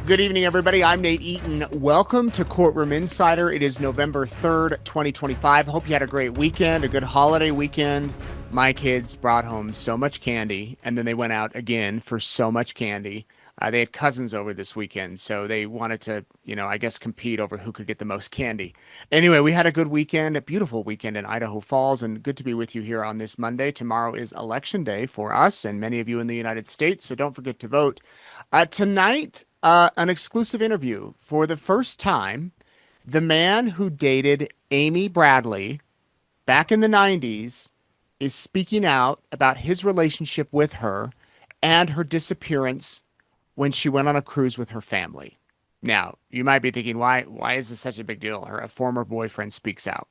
Good evening, everybody. I'm Nate Eaton. Welcome to Courtroom Insider. It is November 3rd, 2025. Hope you had a great weekend, a good holiday weekend. My kids brought home so much candy, and then they went out again for so much candy. They had cousins over this weekend, so they wanted to, I guess compete over who could get the most candy. Anyway, we had a good weekend, a beautiful weekend in Idaho Falls, and good to be with you here on this Monday. Tomorrow is Election Day for us and many of you in the United States, so don't forget to vote. Tonight, an exclusive interview. For the first time, the man who dated Amy Bradley back in the 90s is speaking out about his relationship with her and her disappearance when she went on a cruise with her family. Now, you might be thinking, why is this such a big deal? A former boyfriend speaks out.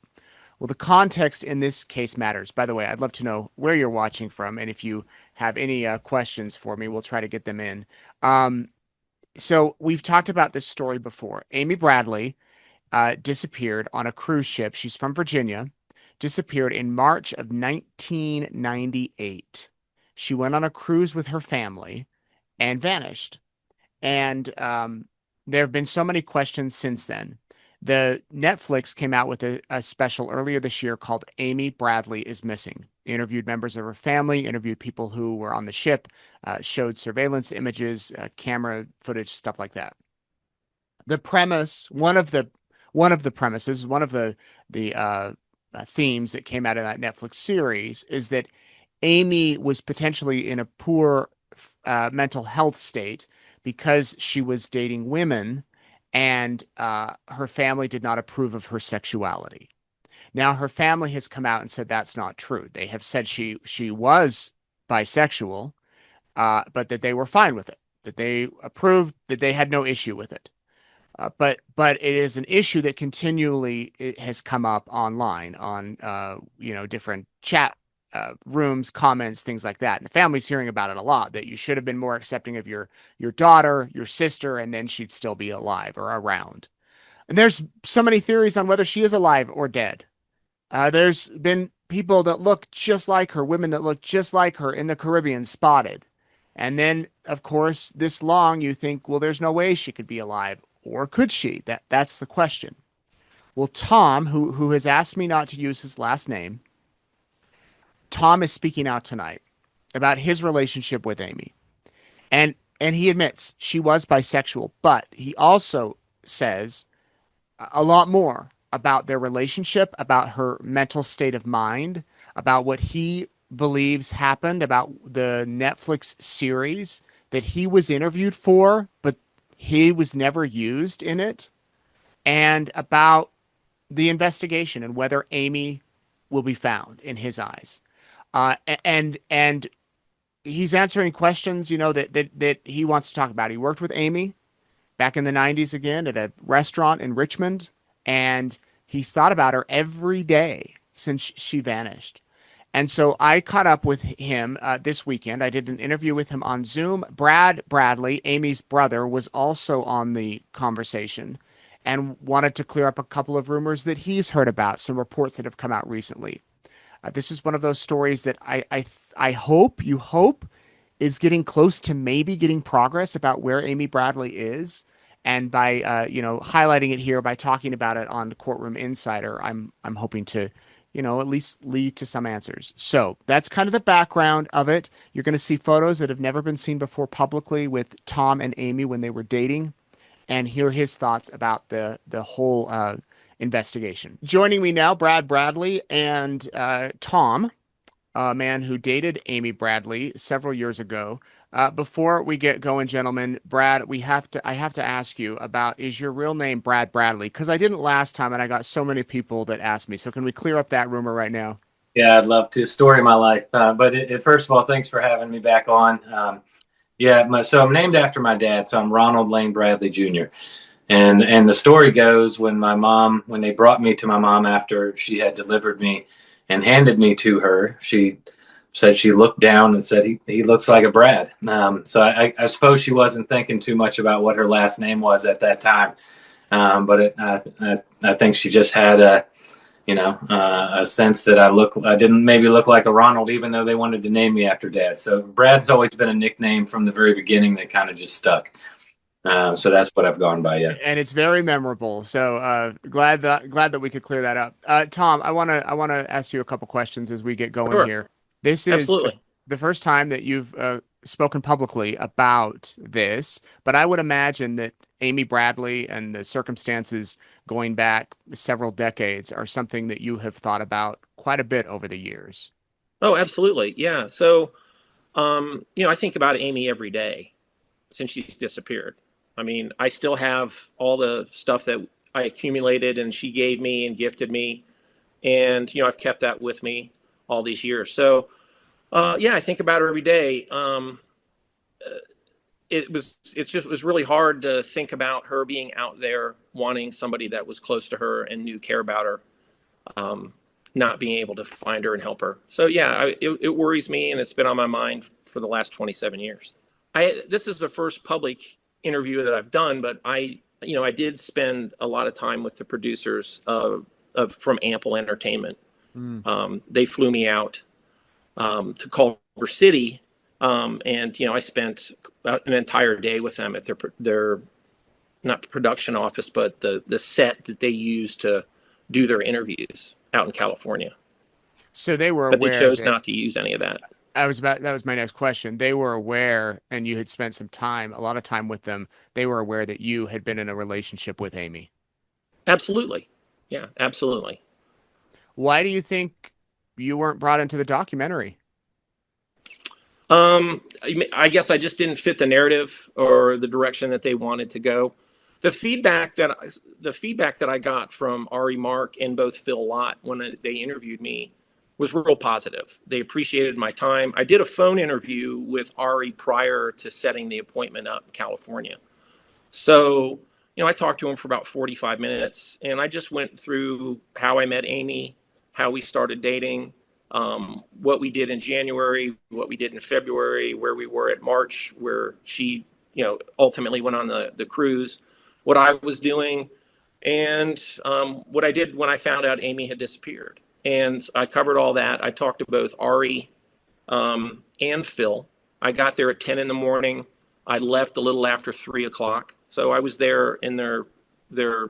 Well, the context in this case matters. By the way, I'd love to know where you're watching from, and if you have any questions for me, we'll try to get them in. Um, so we've talked about this story before. Amy Bradley disappeared on a cruise ship. She's from Virginia, disappeared in March of 1998. She went on a cruise with her family and vanished. And there have been so many questions since then. The Netflix came out with a special earlier this year called Amy Bradley is Missing. Interviewed members of her family, interviewed people who were on the ship, showed surveillance images, camera footage, stuff like that. The premise, one of the premises, one of the themes that came out of that Netflix series is that Amy was potentially in a poor mental health state because she was dating women and her family did not approve of her sexuality. Now, her family has come out and said that's not true. They have said she was bisexual, but that they were fine with it, that they approved, that they had no issue with it. But it is an issue that continually it has come up online on different chat rooms, comments, things like that. And the family's hearing about it a lot. That you should have been more accepting of your daughter, your sister, and then she'd still be alive or around. And there's so many theories on whether she is alive or dead. There's been people that look just like her, women that look just like her in the Caribbean spotted. And then, of course, this long, you think, well, there's no way she could be alive. Or could she? That's the question. Well, Tom, who has asked me not to use his last name, Tom is speaking out tonight about his relationship with Amy. And he admits she was bisexual, but he also says a lot more about their relationship, about her mental state of mind, about what he believes happened, about the Netflix series that he was interviewed for, but he was never used in it, and about the investigation and whether Amy will be found in his eyes. And he's answering questions, that he wants to talk about. He worked with Amy back in the 90s again at a restaurant in Richmond, and he's thought about her every day since she vanished. And so I caught up with him this weekend. I did an interview with him on Zoom. Brad Bradley, Amy's brother, was also on the conversation and wanted to clear up a couple of rumors that he's heard about, some reports that have come out recently. This is one of those stories that I hope, you hope, is getting close to maybe getting progress about where Amy Bradley is. And by highlighting it here, by talking about it on the Courtroom Insider, I'm hoping to at least lead to some answers. So that's kind of the background of it. You're going to see photos that have never been seen before publicly with Tom and Amy when they were dating, and hear his thoughts about the whole investigation. Joining me now, Brad Bradley and Tom, a man who dated Amy Bradley several years ago. Before we get going, gentlemen, Brad, I have to ask you about, is your real name Brad Bradley? Because I didn't last time, and I got so many people that asked me. So can we clear up that rumor right now? Yeah, I'd love to. Story of my life. First of all, thanks for having me back on. So I'm named after my dad. So I'm Ronald Lane Bradley Jr. And the story goes when they brought me to my mom after she had delivered me and handed me to her, she said she looked down and said he looks like a Brad. I suppose she wasn't thinking too much about what her last name was at that time. I think she just had a sense that I didn't maybe look like a Ronald, even though they wanted to name me after Dad. So Brad's always been a nickname from the very beginning that kind of just stuck. So that's what I've gone by. Yeah. And it's very memorable. So glad that we could clear that up. Tom, I wanna ask you a couple questions as we get going Sure, here. This is absolutely. the first time that you've spoken publicly about this, but I would imagine that Amy Bradley and the circumstances going back several decades are something that you have thought about quite a bit over the years. Oh, absolutely. Yeah. So, I think about Amy every day since she's disappeared. I mean, I still have all the stuff that I accumulated and she gave me and gifted me. And, I've kept that with me all these years. So, yeah, I think about her every day. It was really hard to think about her being out there wanting somebody that was close to her and knew care about her, um, not being able to find her and help her. So yeah, it worries me, and it's been on my mind for the last 27 years. This is the first public interview that I've done, but I did spend a lot of time with the producers from Ample Entertainment. Mm. They flew me out to Culver City, and I spent about an entire day with them at their not production office, but the set that they use to do their interviews out in California. So they were But they aware chose that not to use any of that. that was my next question. They were aware, and you had spent a lot of time with them. They were aware that you had been in a relationship with Amy. Absolutely. Yeah, absolutely. Why do you think you weren't brought into the documentary? I guess I just didn't fit the narrative or the direction that they wanted to go. The feedback that the feedback that I got from Ari Mark and both Phil Lott when they interviewed me was real positive. They appreciated my time. I did a phone interview with Ari prior to setting the appointment up in California. So, I talked to him for about 45 minutes and I just went through how I met Amy, how we started dating, what we did in January, what we did in February, where we were at March, where she, ultimately went on the cruise, what I was doing, and what I did when I found out Amy had disappeared. And I covered all that. I talked to both Ari and Phil. I got there at 10 in the morning. I left a little after 3 o'clock. So I was there in their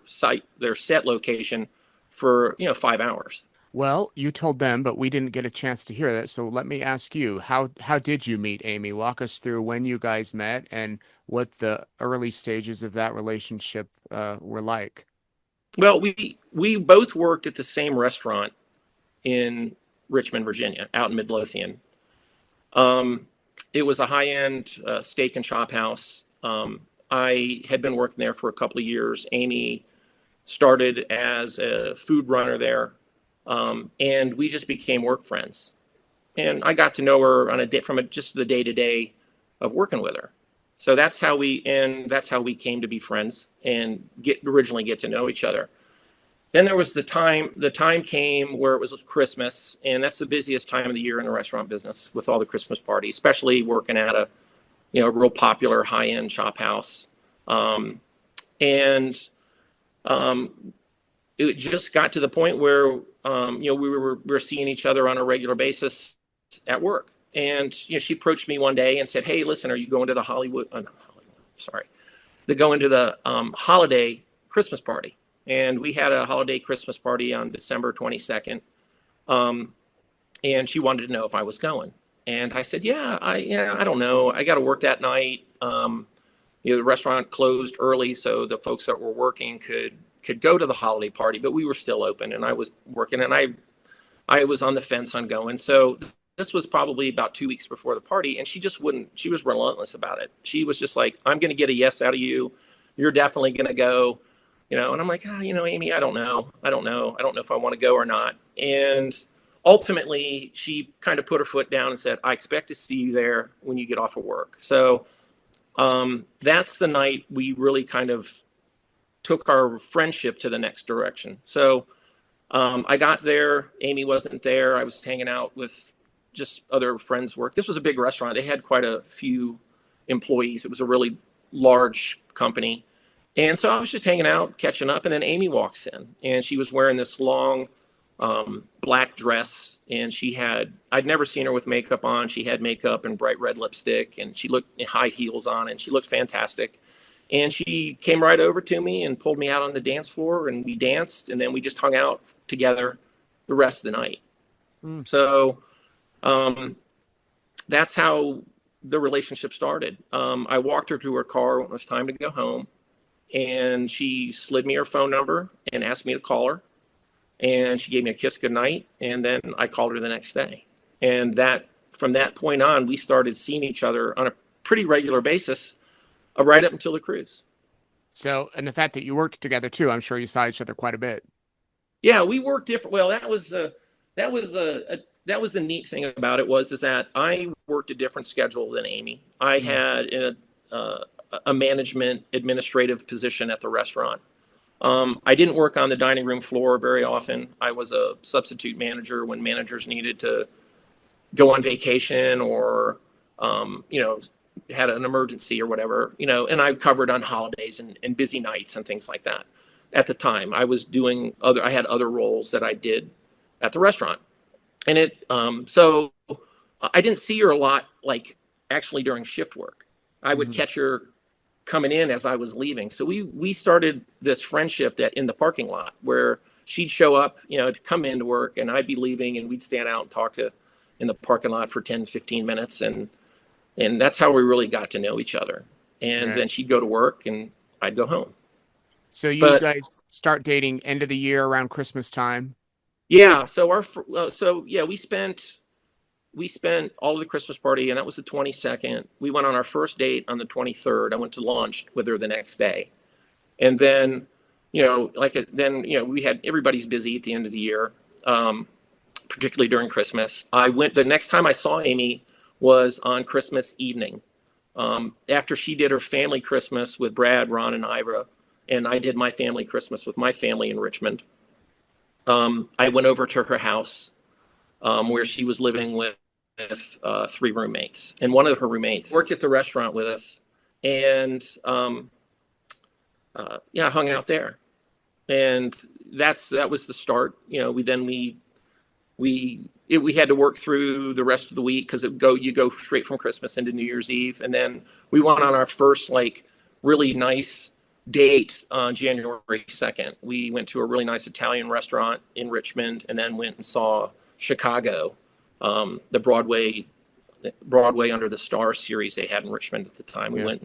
set location for 5 hours. Well, you told them, but we didn't get a chance to hear that. So let me ask you, how did you meet Amy? Walk us through when you guys met and what the early stages of that relationship were like. Well, we both worked at the same restaurant in Richmond, Virginia, out in Midlothian. Um, it was a high-end steak and chop house. I had been working there for a couple of years. Amy started as a food runner there, and we just became work friends. And I got to know her on a day from just the day to day of working with her. So that's how we came to be friends and originally get to know each other. Then there was the time came where it was Christmas, and that's the busiest time of the year in the restaurant business with all the Christmas parties, especially working at a real popular high end shop house. And um, it just got to the point where we were seeing each other on a regular basis at work. And she approached me one day and said, "Hey, listen, are you going to the Hollywood? Not Hollywood, sorry, they go into the holiday Christmas party." And we had a holiday Christmas party on December 22nd. Um, and she wanted to know if I was going. And I said, I don't know. I got to work that night. The restaurant closed early, so the folks that were working could go to the holiday party, but we were still open, and I was working, and I was on the fence on going. So this was probably about 2 weeks before the party, and she just wouldn't. She was relentless about it. She was just like, "I'm going to get a yes out of you. You're definitely going to go." And I'm like, Amy, I don't know. I don't know. I don't know if I want to go or not. And ultimately, she kind of put her foot down and said, "I expect to see you there when you get off of work." So that's the night we really kind of took our friendship to the next direction. So I got there. Amy wasn't there. I was hanging out with just other friends' work. This was a big restaurant. They had quite a few employees. It was a really large company. And so I was just hanging out, catching up. And then Amy walks in, and she was wearing this long black dress. And I'd never seen her with makeup on. She had makeup and bright red lipstick, and she looked high heels on, and she looked fantastic. And she came right over to me and pulled me out on the dance floor, and we danced, and then we just hung out together the rest of the night. Mm. So um, that's how the relationship started. I walked her to her car when it was time to go home, and she slid me her phone number and asked me to call her. And she gave me a kiss goodnight, and then I called her the next day. And that from that point on, we started seeing each other on a pretty regular basis, right up until the cruise. So, and the fact that you worked together too, I'm sure you saw each other quite a bit. Yeah, we worked different. Well, that was the neat thing about it was is that I worked a different schedule than Amy. I Mm. had a management administrative position at the restaurant. I didn't work on the dining room floor very often. I was a substitute manager when managers needed to go on vacation or, had an emergency or whatever, and I covered on holidays and busy nights and things like that. At the time, I had other roles that I did at the restaurant. And so I didn't see her a lot, like actually during shift work. I would Mhm. catch her coming in as I was leaving. So we started this friendship that in the parking lot where she'd show up, to come into work and I'd be leaving and we'd stand out and talk to in the parking lot for 10, 15 minutes. And that's how we really got to know each other. And Right. then she'd go to work and I'd go home. So you But guys start dating end of the year around Christmas time. yeah, we spent all of the Christmas party, and that was the 22nd. We went on our first date on the 23rd. I went to lunch with her the next day. And then, we had everybody's busy at the end of the year, particularly during Christmas. The next time I saw Amy was on Christmas evening. After she did her family Christmas with Brad, Ron, and Ira, and I did my family Christmas with my family in Richmond. I went over to her house where she was living with three roommates, and one of her roommates worked at the restaurant with us, and yeah, I hung out there, and that was the start. We had to work through the rest of the week because you go straight from Christmas into New Year's Eve, and then we went on our first like really nice date on January 2nd. We went to a really nice Italian restaurant in Richmond, and then went and saw Chicago, the Broadway Under the Stars series they had in Richmond at the time. We Yeah.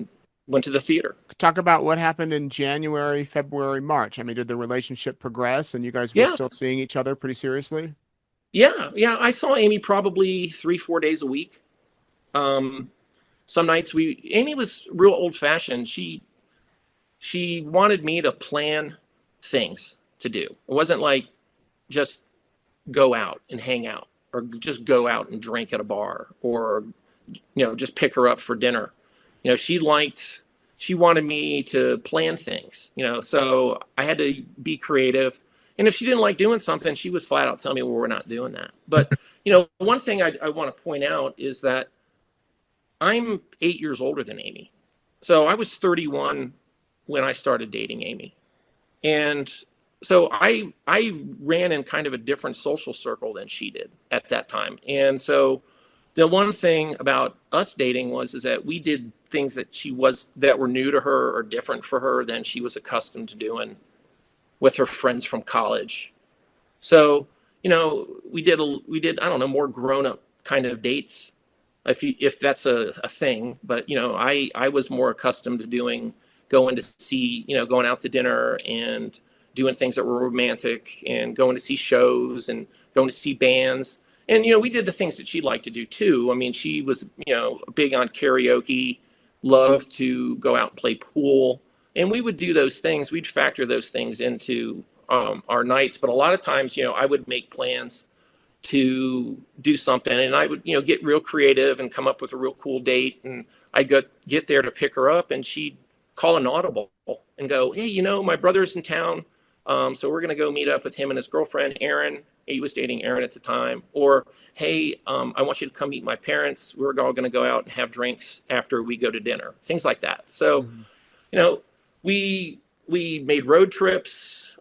went to the theater. Talk about what happened in January, February, March. I mean, did the relationship progress and you guys were Yeah, still seeing each other pretty seriously? yeah. I saw Amy probably 3, 4 days a week. Um, some nights Amy was real old fashioned. She wanted me to plan things to do. It wasn't like just go out and hang out or just go out and drink at a bar or just pick her up for dinner. She wanted me to plan things, so I had to be creative. And if she didn't like doing something, she was flat out telling me, well, we're not doing that. But one thing I want to point out is that I'm 8 years older than Amy. So I was 31 when I started dating Amy. And so I ran in kind of a different social circle than she did at that time. And so the one thing about us dating is that we did things that were new to her or different for her than she was accustomed to doing with her friends from college. So, we did I don't know, more grown up kind of dates, if that's a thing. But I was more accustomed to going out to dinner and doing things that were romantic and going to see shows and going to see bands. And we did the things that she liked to do too. I mean, she was big on karaoke, loved to go out and play pool, and we would do those things. We'd factor those things into our nights. But a lot of times, I would make plans to do something, and I would get real creative and come up with a real cool date, and I'd get there to pick her up, and she'd call an audible and go, hey, my brother's in town, so we're going to go meet up with him and his girlfriend Erin. He was dating Erin at the time. Or, hey, I want you to come meet my parents. We're all going to go out and have drinks after we go to dinner, things like that. So Mhm. we made road trips.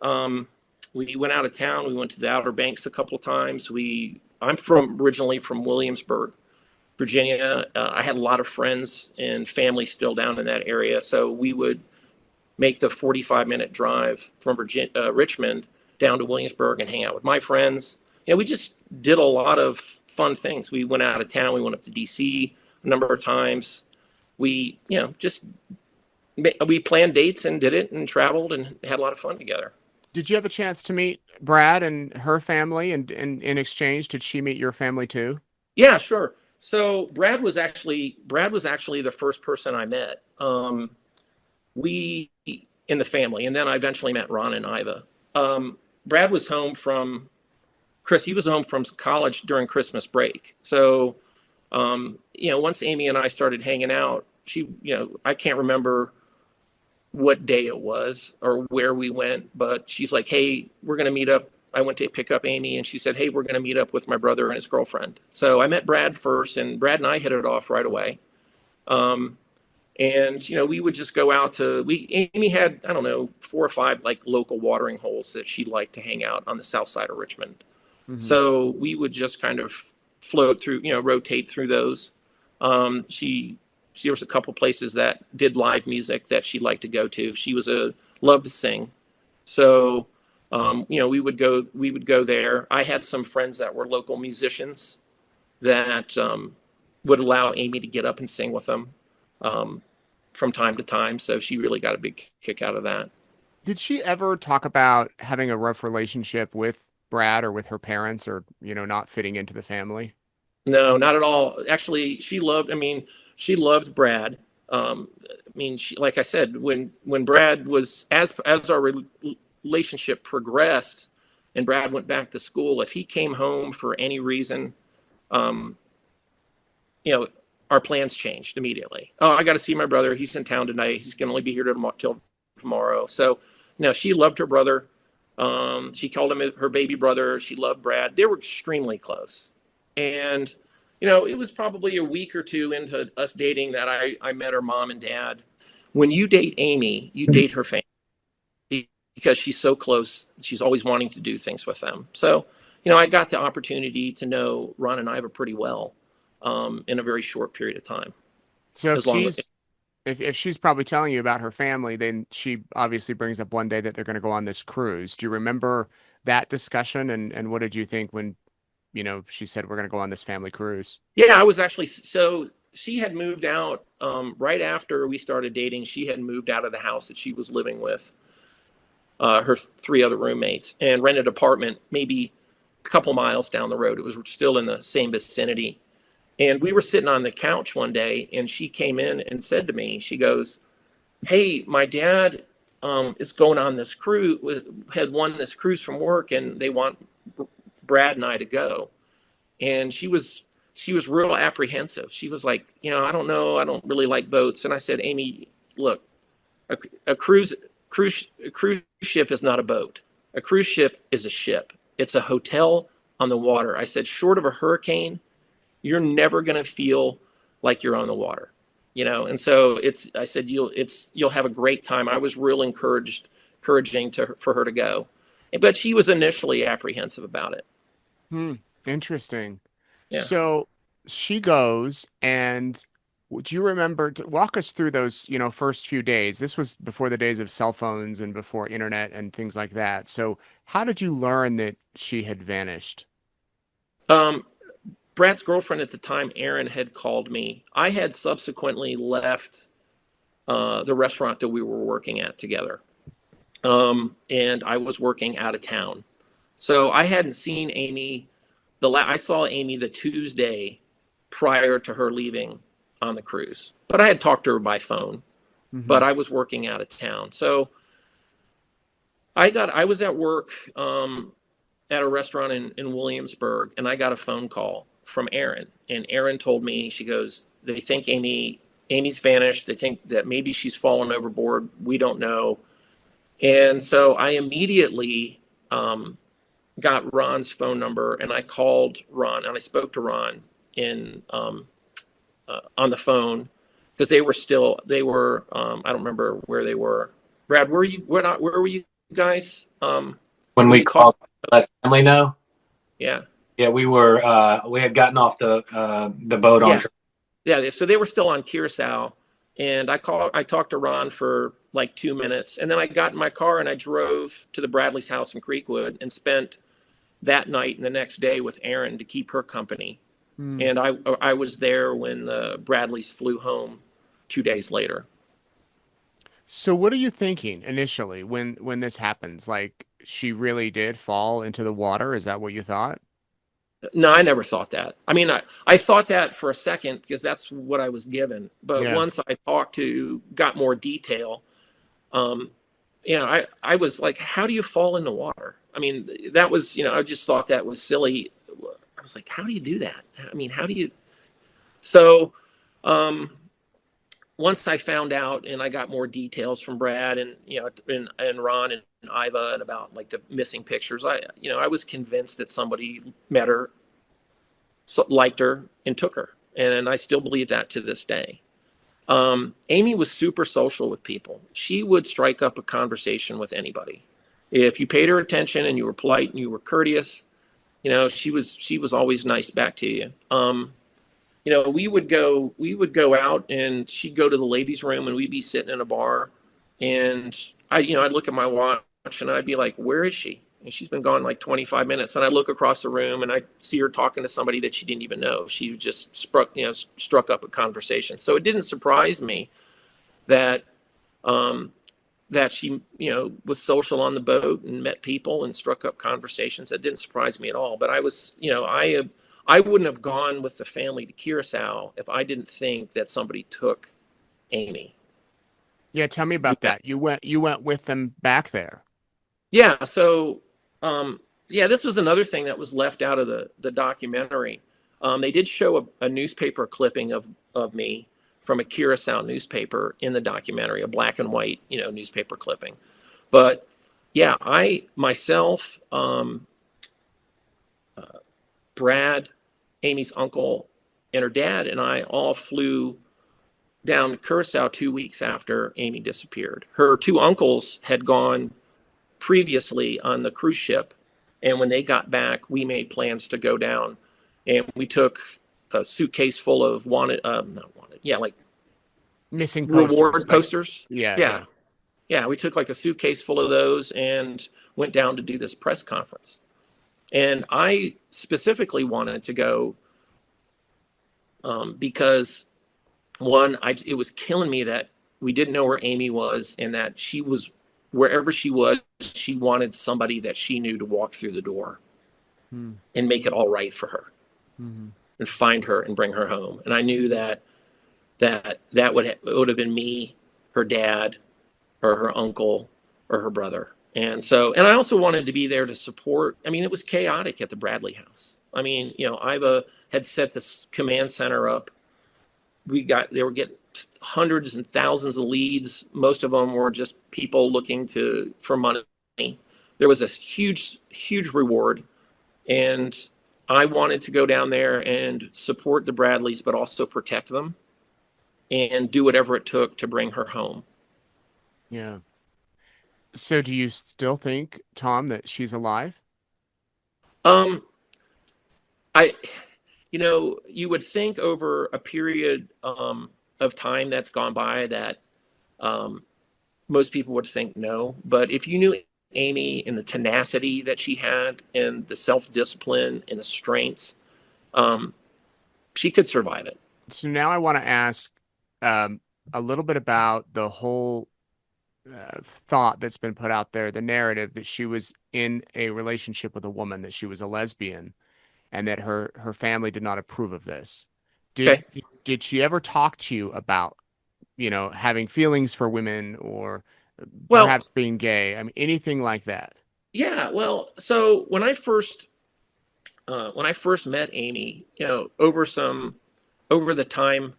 We went out of town. We went to the Outer Banks a couple of times. I'm originally from Williamsburg, Virginia. I had a lot of friends and family still down in that area, so we would make the 45-minute drive from Richmond down to Williamsburg and hang out with my friends. We just did a lot of fun things. We went out of town. We went up to DC a number of times. We, just we planned dates and did it and traveled and had a lot of fun together. Did you have a chance to meet Brad and her family, and in exchange, did she meet your family too? Yeah, sure. So Brad was actually the first person I met. We in the family, and then I eventually met Ron and Iva. Brad was home from He was home from college during Christmas break. So, once Amy and I started hanging out, I can't remember what day it was or where we went, but she's like, "Hey, we're going to meet up." I went to pick up Amy, and she said, "Hey, we're going to meet up with my brother and his girlfriend." So I met Brad first, and Brad and I hit it off right away. And we would just go out to Amy had, I don't know, 4 or 5 like local watering holes that she liked to hang out on the south side of Richmond. Mm-hmm. So we would just kind of float through, rotate through those. There was a couple places that did live music that she liked to go to. She loved to sing. So, we would go there. I had some friends that were local musicians that would allow Amy to get up and sing with them from time to time. So she really got a big kick out of that. Did she ever talk about having a rough relationship with Brad or with her parents, or, not fitting into the family? No, not at all. Actually, she loved Brad. Like I said, when Brad was, as our relationship progressed and Brad went back to school, if he came home for any reason, our plans changed immediately. Oh, I got to see my brother. He's in town tonight. He's going to only be here till tomorrow. So, she loved her brother. She called him her baby brother. She loved Brad. They were extremely close. And, it was probably a week or two into us dating that I met her mom and dad. When you date Amy, you date her family because she's so close. She's always wanting to do things with them. So, I got the opportunity to know Ron and Iva pretty well in a very short period of time. So if she's probably telling you about her family, then she obviously brings up one day that they're going to go on this cruise. Do you remember that discussion? And what did you think when, she said we're going to go on this family cruise? Yeah, I was actually, so she had moved out right after we started dating. She had moved out of the house that she was living with her 3 other roommates and rented an apartment maybe a couple miles down the road. It was still in the same vicinity. And we were sitting on the couch one day, and she came in and said to me, she goes, "Hey, my dad is going on this cruise, had won this cruise from work, and they want Brad and I to go." And she was real apprehensive. She was like, "I don't know. I don't really like boats." And I said, "Amy, look, a cruise ship is not a boat. A cruise ship is a ship. It's a hotel on the water." I said, "Short of a hurricane, you're never going to feel like you're on the water, And so I said, you'll have a great time." I was real encouraging for her to go, but she was initially apprehensive about it. Interesting. Yeah. So she goes, and do you remember, walk us through those, first few days? This was before the days of cell phones and before internet and things like that. So how did you learn that she had vanished? Brad's girlfriend at the time, Erin, had called me. I had subsequently left the restaurant that we were working at together. And I was working out of town. So I hadn't seen Amy. I saw Amy the Tuesday prior to her leaving on the cruise. But I had talked to her by phone. Mm-hmm. But I was working out of town. So I was at work at a restaurant in Williamsburg, and I got a phone call from Erin. And Erin told me, she goes, "They think Amy's vanished. They think that maybe she's fallen overboard. We don't know." And so I immediately got Ron's phone number, and I called Ron, and I spoke to Ron on the phone, because they were I don't remember where they were. Brad, where were you guys? When we called, let family know. Yeah. Yeah, we had gotten off the boat on. Yeah. So they were still on Curacao, and I talked to Ron for like 2 minutes. And then I got in my car and I drove to the Bradley's house in Creekwood and spent that night and the next day with Erin to keep her company. Hmm. And I was there when the Bradleys flew home 2 days later. So what are you thinking initially when this happens? Like she really did fall into the water? Is that what you thought? No, I never thought that. I mean, I thought that for a second because that's what I was given. But Yeah. once I got more detail, um, I was like, how do you fall in the water? I mean, that was, I just thought that was silly. I was like, how do you do that? I mean, how do you? So, um, once I found out and I got more details from Brad and, and Ron and Iva and about like the missing pictures, I was convinced that somebody met her, liked her, and took her. And I still believe that to this day. Amy was super social with people. She would strike up a conversation with anybody. If you paid her attention and you were polite and you were courteous, she was always nice back to you. We would go out and she'd go to the ladies' room and we'd be sitting in a bar, and I'd look at my watch and I'd be like, "Where is she?" And she's been gone like 25 minutes. And I'd look across the room and I'd see her talking to somebody that she didn't even know. She just struck up a conversation. So it didn't surprise me that um, that she, was social on the boat and met people and struck up conversations. That didn't surprise me at all. But I wouldn't have gone with the family to Curacao if I didn't think that somebody took Amy. Yeah, tell me We about met. that. You went with them back there. Yeah. So, yeah, this was another thing that was left out of the documentary. They did show a newspaper clipping of me from a Curacao newspaper in the documentary, a black and white, newspaper clipping. But yeah, I myself, Brad, Amy's uncle, and her dad, and I all flew down to Curacao 2 weeks after Amy disappeared. Her two uncles had gone previously on the cruise ship, and when they got back, we made plans to go down, and we took a suitcase full of not wanted, yeah, like Missing posters. reward Like, posters. yeah, Yeah, yeah. yeah, we took like a suitcase full of those and went down to do this press conference. And I specifically wanted to go because one, it was killing me that we didn't know where Amy was and that she was wherever she was. She wanted somebody that she knew to walk through the door Hmm. and make it all right for her Hmm. and find her and bring her home. And I knew that would have been me, her dad, or her uncle, or her brother. And so, and I also wanted to be there to support. I mean, it was chaotic at the Bradley house. I mean, Iva had set this command center up. They were getting hundreds and thousands of leads. Most of them were just people looking for money. There was this huge reward, and I wanted to go down there and support the Bradleys, but also protect them and do whatever it took to bring her home. Yeah. So do you still think, Tom, that she's alive? Um, I, you would think over a period of time that's gone by that um, most people would think no. But if you knew Amy and the tenacity that she had and the self discipline and the strengths, um, she could survive it. So now I want to ask um, a little bit about the whole thought that's been put out there, the narrative that she was in a relationship with a woman, that she was a lesbian, and that her family did not approve of this. Did Okay. did she ever talk to you about, having feelings for women or Well, perhaps being gay? I mean, anything like that? yeah. Well, so when I first met Amy, over the time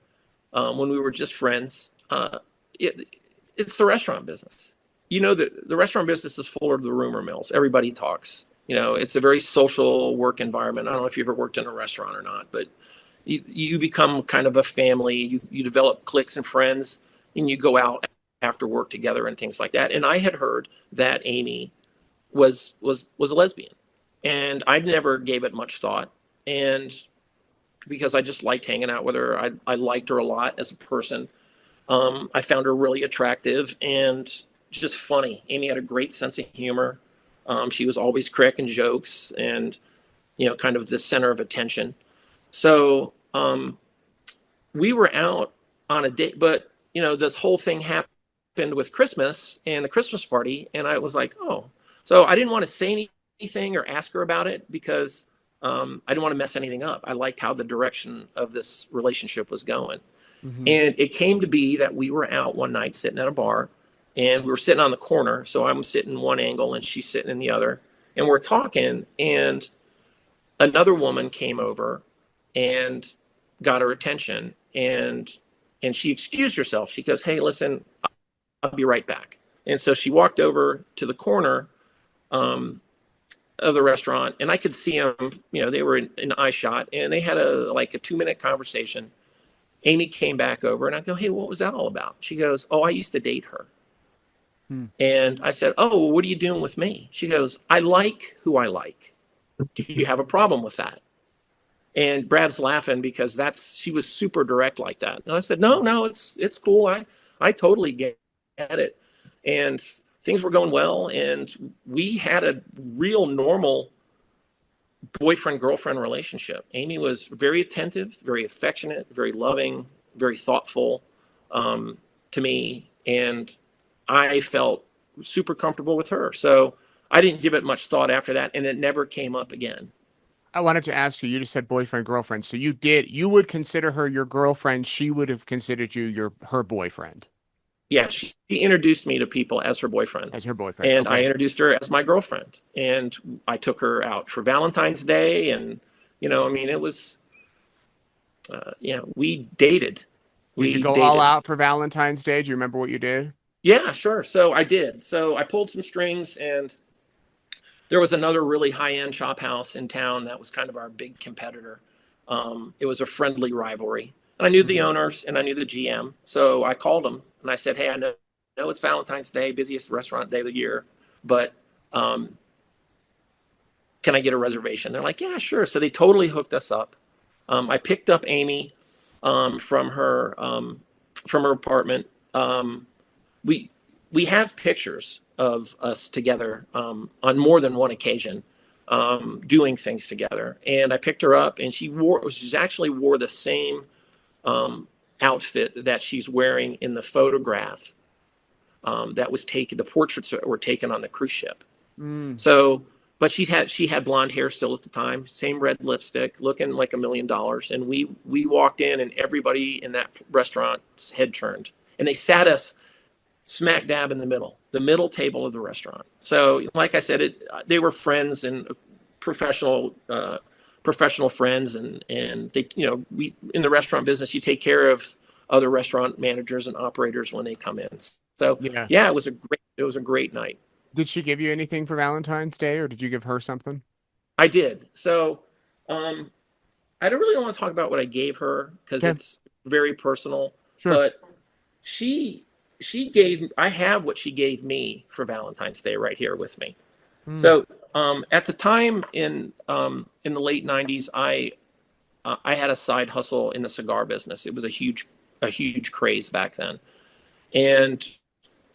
when we were just friends, it, it's the restaurant business. The restaurant business is full of the rumor mills. Everybody talks. It's a very social work environment. I don't know if you've ever worked in a restaurant or not, but you become kind of a family. You develop cliques and friends, and you go out after work together and things like that. And I had heard that Amy was a lesbian, and I never gave it much thought. And because I just liked hanging out with her, I liked her a lot as a person. I found her really attractive and just funny. Amy had a great sense of humor. She was always cracking jokes and, kind of the center of attention. So we were out on a date, but, this whole thing happened with Christmas and the Christmas party. And I was like, oh, so I didn't want to say anything or ask her about it because I didn't want to mess anything up. I liked how the direction of this relationship was going. Hmm. And it came to be that we were out one night sitting at a bar and we were sitting on the corner. So I'm sitting in one angle and she's sitting in the other. And we're talking, and another woman came over and got her attention. And she excused herself. She goes, "Hey, listen, I'll be right back." And so she walked over to the corner um, of the restaurant, and I could see them. They were in eye shot, and they had a 2-minute conversation. Amy came back over and I go, "Hey, what was that all about?" She goes, "Oh, I used to date her." Hmm. And I said, "Oh, well, what are you doing with me?" She goes, "I like who I like. Do you have a problem with that?" And Brad's laughing because she was super direct like that. And I said, "No, no, it's cool. I totally get it." And things were going well, and we had a real normal boyfriend girlfriend relationship. Amy was very attentive, very affectionate, very loving, very thoughtful to me, and I felt super comfortable with her. So I didn't give it much thought after that, and it never came up again. I wanted to ask you, you just said boyfriend, girlfriend. So you would consider her your girlfriend. She would have considered you her boyfriend Yeah, she introduced me to people as her boyfriend, as her boyfriend. and I Okay. introduced her as my girlfriend, and I took her out for Valentine's Day, and I mean, it was, we dated, Did you we go all dated. out for Valentine's Day? Do you remember what you did? Yeah, sure. So I did. So I pulled some strings, and there was another really high-end shop house in town that was kind of our big competitor. It was a friendly rivalry, and I knew the Hmm. owners and I knew the GM. So I called them and I said, "Hey, I know it's Valentine's Day, busiest restaurant day of the year, but um, can I get a reservation?" They're like, "Yeah, sure." So they totally hooked us up. I picked up Amy um, from her um, from her apartment. We we have pictures of us together on more than one occasion, doing things together. And I picked her up, and she actually wore the same um, outfit that she's wearing in the photograph that was taken. The portraits that were taken on the cruise ship. Mm. So, but she had blonde hair still at the time, same red lipstick, looking like $1 million. And we walked in, and everybody in that restaurant's head turned, and they sat us smack dab in the middle table of the restaurant. So, like I said, they were friends and professional professional friends, and they, we in the restaurant business, you take care of other restaurant managers and operators when they come in. So, Yeah. yeah, it was a great night. Did she give you anything for Valentine's Day, or did you give her something? I did. So, um, I don't really want to talk about what I gave her because Okay. it's very personal, Sure. but she she gave I have what she gave me for Valentine's Day right here with me. Mm. So at the time in the late '90s, I had a side hustle in the cigar business. It was a huge craze back then. And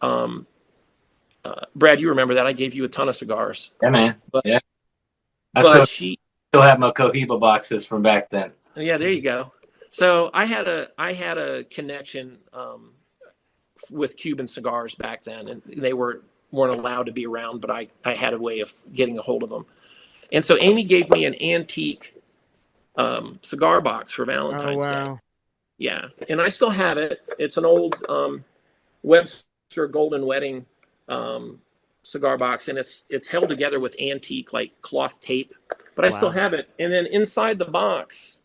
um, Brad, you remember that I gave you a ton of cigars, Yeah, man. but Yeah, I but still she still have my Cohiba boxes from back then. yeah, there you go. So I had a connection with Cuban cigars back then, and they weren't allowed to be around, but I had a way of getting a hold of them. And so Amy gave me an antique cigar box for Oh Valentine's Day. wow. Yeah, and I still have it. It's an old Webster Golden Wedding um, cigar box, and it's held together with antique like cloth tape. But I still Wow. have it. And then inside the box,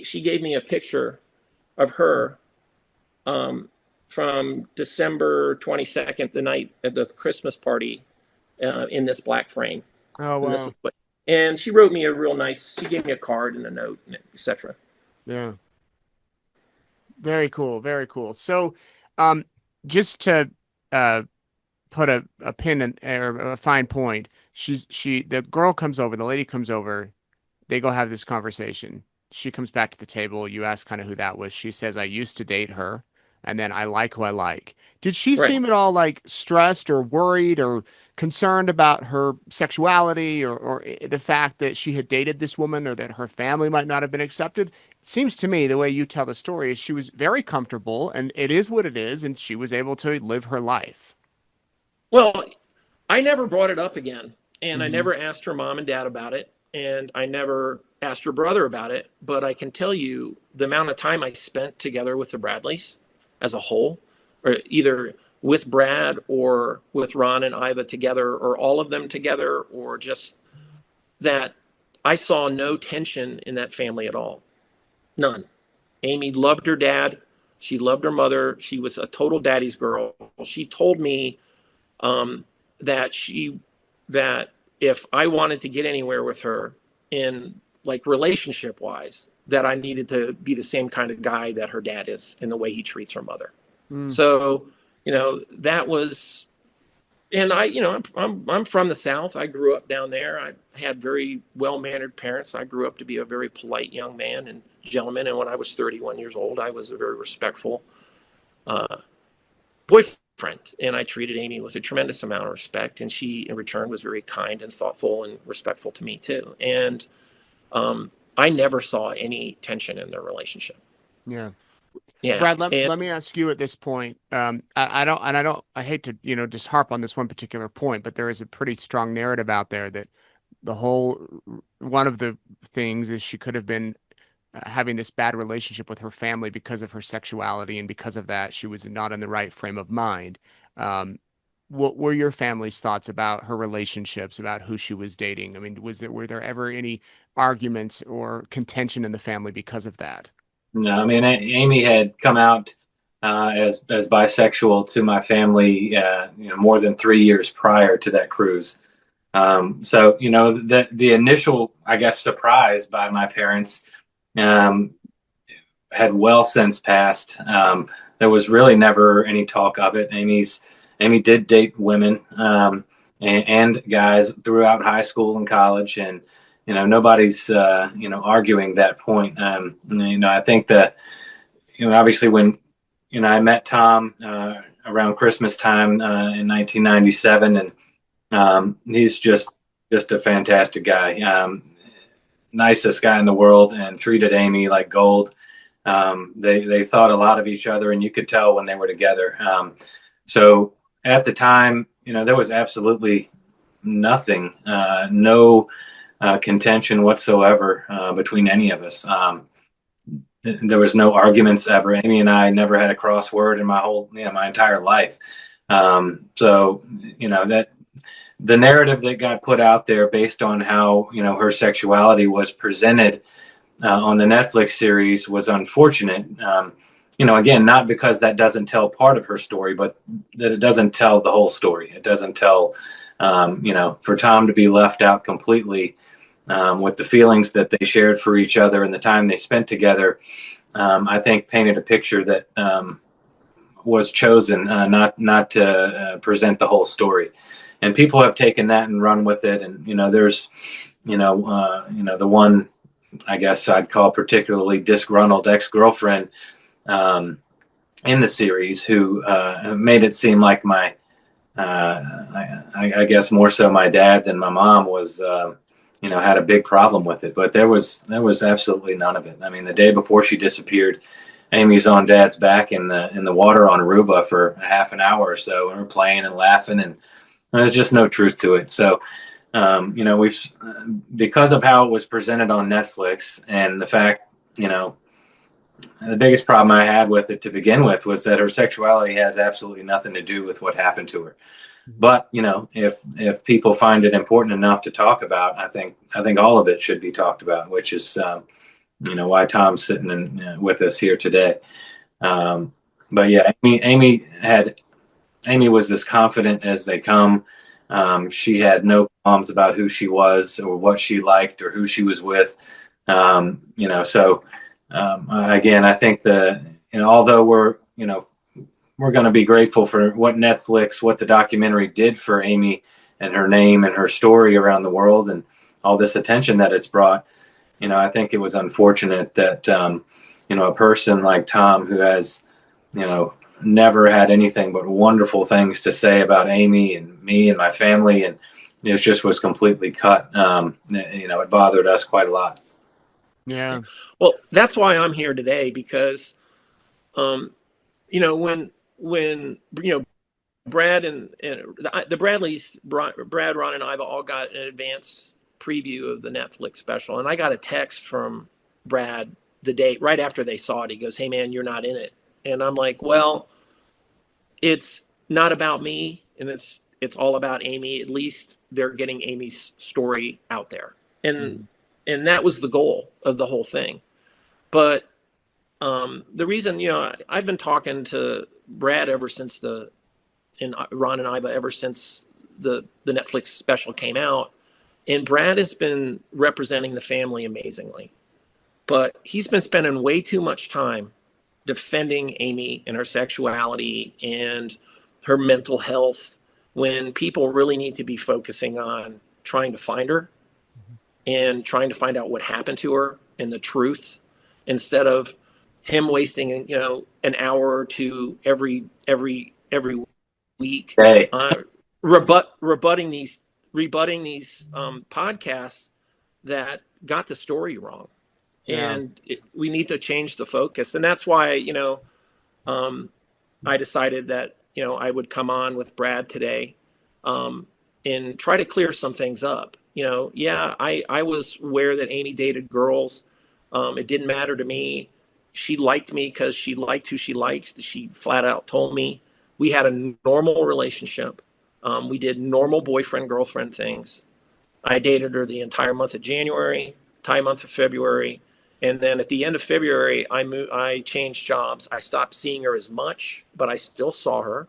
she gave me a picture of her um, from December 22nd, the night at the Christmas party, in this black frame. Oh And this is wow. what, and she wrote me a real nice. She gave me a card and a note, and etc. Yeah. Very cool. Very cool. So, um, just to uh put a pin in or a fine point, the girl comes over, the lady comes over, they go have this conversation. She comes back to the table. You ask kind of who that was. She says, I used to date her. and then I like who I like. Did she Right. seem at all like stressed or worried or concerned about her sexuality or the fact that she had dated this woman or that her family might not have been accepted? It seems to me the way you tell the story is she was very comfortable and it is what it is, and she was able to live her life. Well, I never brought it up again, and I Hmm. never asked her mom and dad about it, and I never asked her brother about it. But I can tell you the amount of time I spent together with the Bradleys as a whole, or either with Brad or with Ron and Iva together, or all of them together, or just that I saw no tension in that family at all. None. Amy loved her dad. She loved her mother. She was a total daddy's girl. She told me um, that that if I wanted to get anywhere with her in like relationship wise, that I needed to be the same kind of guy that her dad is in the way he treats her mother. Mm. So, that was, and I'm from the South. I grew up down there. I had very well mannered parents. I grew up to be a very polite young man and gentleman. And when I was 31 years old, I was a very respectful uh, boyfriend, and I treated Amy with a tremendous amount of respect, and she in return was very kind and thoughtful and respectful to me too. And I never saw any tension in their relationship. Yeah. Yeah. Brad, And let me ask you at this point. I hate to, just harp on this one particular point, but there is a pretty strong narrative out there that the whole, one of the things is she could have been having this bad relationship with her family because of her sexuality, and because of that, she was not in the right frame of mind. Um, what were your family's thoughts about her relationships, about who she was dating? I mean, were there ever any arguments or contention in the family because of that? No, I mean, Amy had come out as bisexual to my family, more than 3 years prior to that cruise. So, the initial, I guess, surprise by my parents um, had well since passed. There was really never any talk of it. Amy did date women and guys throughout high school and college, and nobody's arguing that point. I think that obviously when I met Tom around Christmas time in 1997, and he's just a fantastic guy. Nicest guy in the world, and treated Amy like gold. They thought a lot of each other, and you could tell when they were together. So at the time, there was absolutely nothing, no contention whatsoever between any of us. There was no arguments ever. Amy and I never had a crossword in my entire life. So that the narrative that got put out there based on how her sexuality was presented on the Netflix series was unfortunate. Again, not because that doesn't tell part of her story, but that it doesn't tell the whole story. It doesn't tell, for Tom to be left out completely with the feelings that they shared for each other and the time they spent together. I think painted a picture that was chosen not to present the whole story, and people have taken that and run with it. And there's the one I guess I'd call particularly disgruntled ex-girlfriend in the series who made it seem like my I guess more so my dad than my mom was had a big problem with it. But there was absolutely none of it. I mean, the day before she disappeared, Amy's on Dad's back in the water on Aruba for a half an hour or so, and we're playing and laughing, and there's just no truth to it. So, we've because of how it was presented on Netflix, and the fact, the biggest problem I had with it to begin with was that her sexuality has absolutely nothing to do with what happened to her. But if people find it important enough to talk about, I think all of it should be talked about, which is why Tom's sitting with us here today. But yeah, Amy was as confident as they come. She had no qualms about who she was or what she liked or who she was with. So again, I think although we're going to be grateful for what the documentary did for Amy and her name and her story around the world and all this attention that it's brought. I think it was unfortunate that, a person like Tom, who has, never had anything but wonderful things to say about Amy and me and my family, and it just was completely cut. It bothered us quite a lot. Yeah. Well, that's why I'm here today, because when Brad and the Bradleys, Brad, Ron, and I've all got an advanced preview of the Netflix special, and I got a text from Brad the day right after they saw it. He goes, "Hey man, you're not in it," and I'm like, "Well, it's not about me, and it's all about Amy. At least they're getting Amy's story out there, and Mhm. and that was the goal of the whole thing." But the reason, I've been talking to Brad ever since and Ron and I, but ever since the Netflix special came out, and Brad has been representing the family amazingly, but he's been spending way too much time defending Amy and her sexuality and her mental health, when people really need to be focusing on trying to find her and trying to find out what happened to her and the truth, instead of him wasting an hour or two every week Hey, rebutting these podcasts that got the story wrong. Yeah. And we need to change the focus, and that's why um, I decided that I would come on with Brad today, um, and try to clear some things up. Yeah, I was aware that Amy dated girls. It didn't matter to me. She liked me because she liked who she liked. She flat out told me. We had a normal relationship. We did normal boyfriend girlfriend things. I dated her the entire month of January, entire month of February, and then at the end of February, I changed jobs. I stopped seeing her as much, but I still saw her.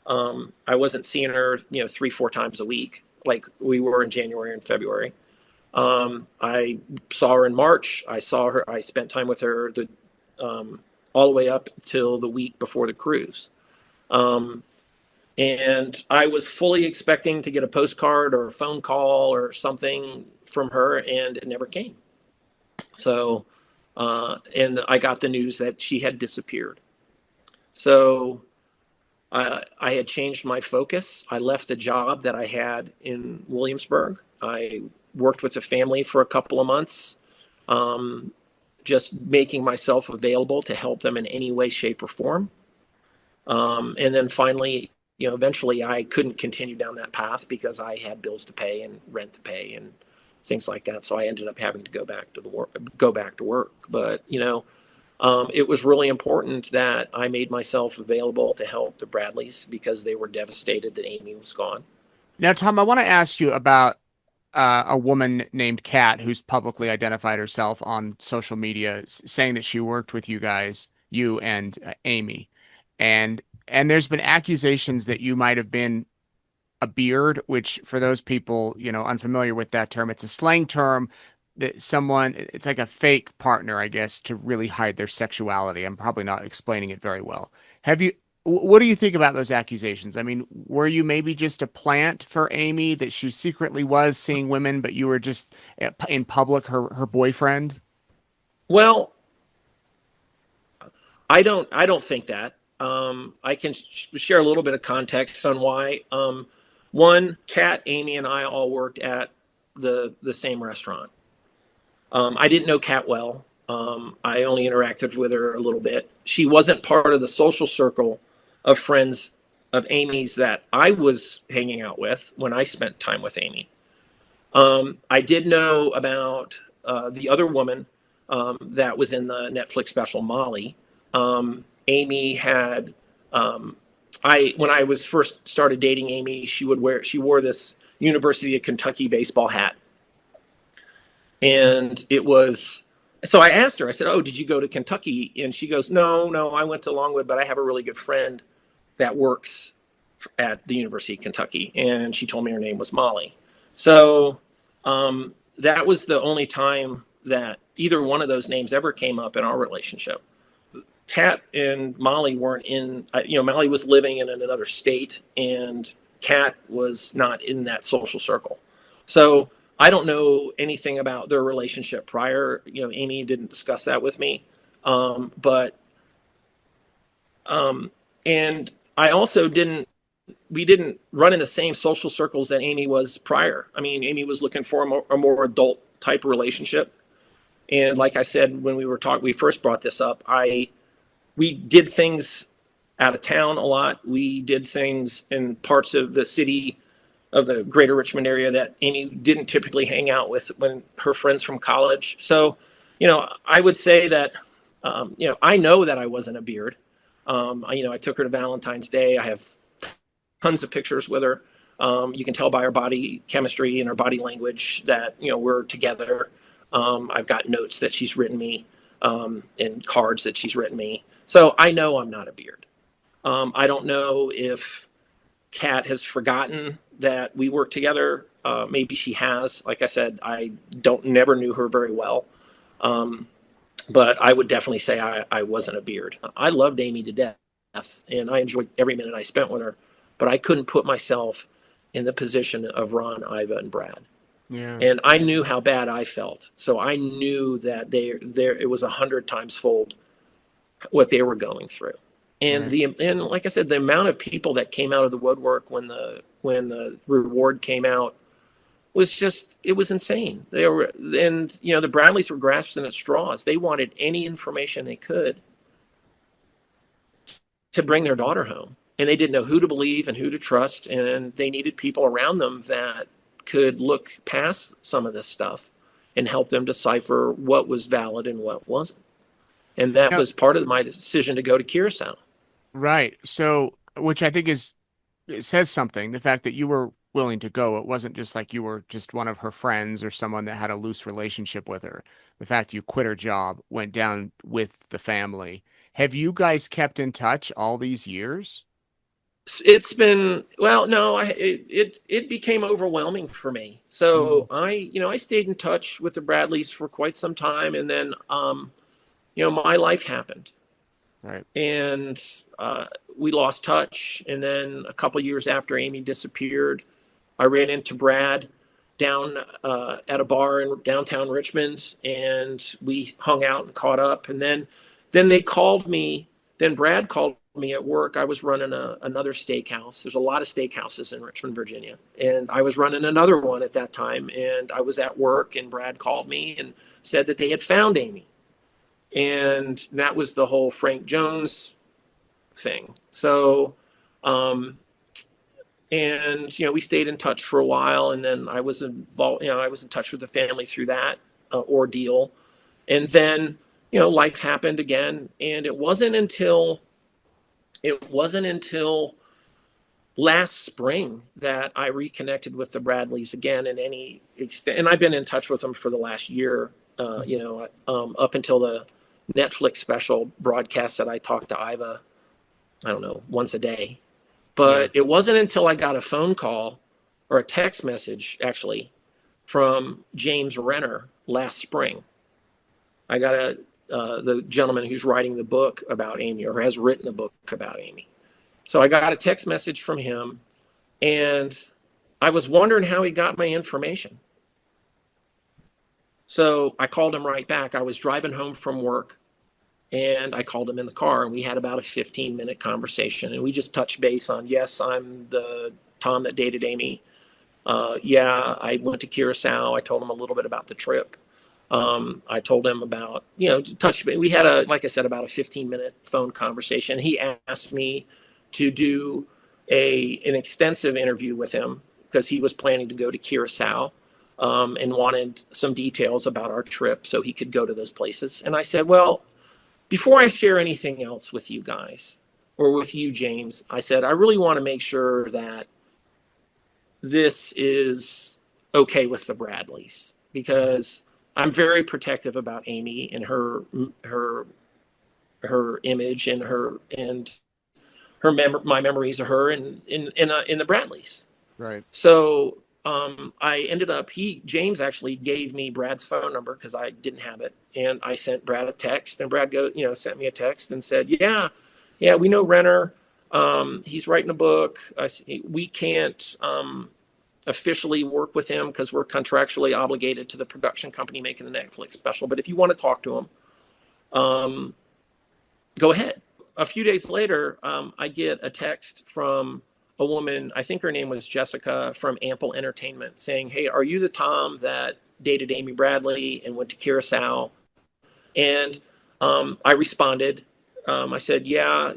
I wasn't seeing her, 3, 4 times a week like we were in January and February. I saw her in March. I saw her. I spent time with her um, all the way up till the week before the cruise. Um, and I was fully expecting to get a postcard or a phone call or something from her, and it never came. So, and I got the news that she had disappeared. So I had changed my focus. I left the job that I had in Williamsburg. I worked with a family for a couple of months, um, just making myself available to help them in any way, shape, or form. And then finally, eventually I couldn't continue down that path because I had bills to pay and rent to pay and things like that. So I ended up having to go back to work. But, it was really important that I made myself available to help the Bradleys because they were devastated that Amy was gone. Now, Tom, I want to ask you about a woman named Kat who's publicly identified herself on social media, saying that she worked with you guys, you and Amy, and there's been accusations that you might have been a beard, which for those people, unfamiliar with that term, it's a slang term that it's like a fake partner, I guess, to really hide their sexuality. I'm probably not explaining it very well. Have you, what do you think about those accusations? I mean, were you maybe just a plant for Amy, that she secretly was seeing women, but you were just in public her boyfriend? Well, I don't think that. I can share a little bit of context on why. One, Kat, Amy, and I all worked at the same restaurant. I didn't know Kat well. I only interacted with her a little bit. She wasn't part of the social circle of friends of Amy's that I was hanging out with when I spent time with Amy. I did know about the other woman that was in the Netflix special, Molly. Amy had, when I was first started dating Amy, she wore this University of Kentucky baseball hat, and it was. So I asked her. I said, "Oh, did you go to Kentucky?" And she goes, "No, no, I went to Longwood, but I have a really good friend that works at the University of Kentucky," and she told me her name was Molly. So that was the only time that either one of those names ever came up in our relationship. Kat and Molly weren't in. Molly was living in another state, and Kat was not in that social circle. So I don't know anything about their relationship prior. Amy didn't discuss that with me, but And I also we didn't run in the same social circles that Amy was prior. I mean, Amy was looking for a more adult type of relationship. And like I said, when we first brought this up, we did things out of town a lot. We did things in parts of the city of the greater Richmond area that Amy didn't typically hang out with when her friends from college. So, I would say that, I know that I wasn't a beard. I took her to Valentine's Day. I have tons of pictures with her. You can tell by our body chemistry and our body language that, we're together. I've got notes that she's written me, and cards that she's written me. So I know I'm not a beard. I don't know if Kat has forgotten that we work together. Maybe she has. Like I said, I never knew her very well. But I would definitely say I wasn't a beard. I loved Amy to death, and I enjoyed every minute I spent with her. But I couldn't put myself in the position of Ron, Iva, and Brad. Yeah. And I knew how bad I felt, so I knew that it was 100 times fold what they were going through. And Right. like I said, the amount of people that came out of the woodwork when the reward came out it was insane. The Bradleys were grasping at straws. They wanted any information they could to bring their daughter home. And they didn't know who to believe and who to trust. And they needed people around them that could look past some of this stuff and help them decipher what was valid and what wasn't. And that Now, was part of my decision to go to Curacao. right. So, which I think it says something, the fact that you were willing to go. It wasn't just like you were just one of her friends or someone that had a loose relationship with her. The fact you quit her job, went down with the family. Have you guys kept in touch all these years? It's been, well, no, it became overwhelming for me. So Mm, I stayed in touch with the Bradleys for quite some time, and then my life happened, right. and we lost touch. And then a couple years after Amy disappeared, I ran into Brad down at a bar in downtown Richmond, and we hung out and caught up. And then they called me. Then Brad called me at work. I was running another steakhouse. There's a lot of steakhouses in Richmond, Virginia, and I was running another one at that time. And I was at work, and Brad called me and said that they had found Amy, and that was the whole Frank Jones thing. So, um, and we stayed in touch for a while, and then I was involved. I was in touch with the family through that ordeal, and then life happened again, and it wasn't until last spring that I reconnected with the Bradleys again in any extent, and I've been in touch with them for the last year. Up until the Netflix special broadcast that I talked to Iva, I don't know, once a day. Yeah. But it wasn't until I got a phone call or a text message, actually, from James Renner last spring. I got the gentleman who's writing the book about Amy, or has written a book about Amy. So I got a text message from him, and I was wondering how he got my information. So I called him right back. I was driving home from work, and I called him in the car, and we had about a 15-minute conversation, and we just touched base on, yes, I'm the Tom that dated Amy. Yeah, I went to Curacao. I told him a little bit about the trip. I told him about, touch. We had like I said, about a 15-minute phone conversation. He asked me to do an extensive interview with him because he was planning to go to Curacao, and wanted some details about our trip so he could go to those places. And I said, well, before I share anything else with you guys or with you, James, I said, I really want to make sure that this is okay with the Bradleys, because I'm very protective about Amy and her image and my memories of her and in the Bradleys. Right. So I ended up James actually gave me Brad's phone number because I didn't have it, and I sent Brad a text, and Brad sent me a text and said, yeah, we know Renner. He's writing a book. We can't officially work with him because we're contractually obligated to the production company making the Netflix special. But if you want to talk to him, go ahead. a few days later, I get a text from a woman, I think her name was Jessica from Ample Entertainment, saying, "Hey, are you the Tom that dated Amy Bradley and went to Curacao?" And I responded. I said, "Yeah,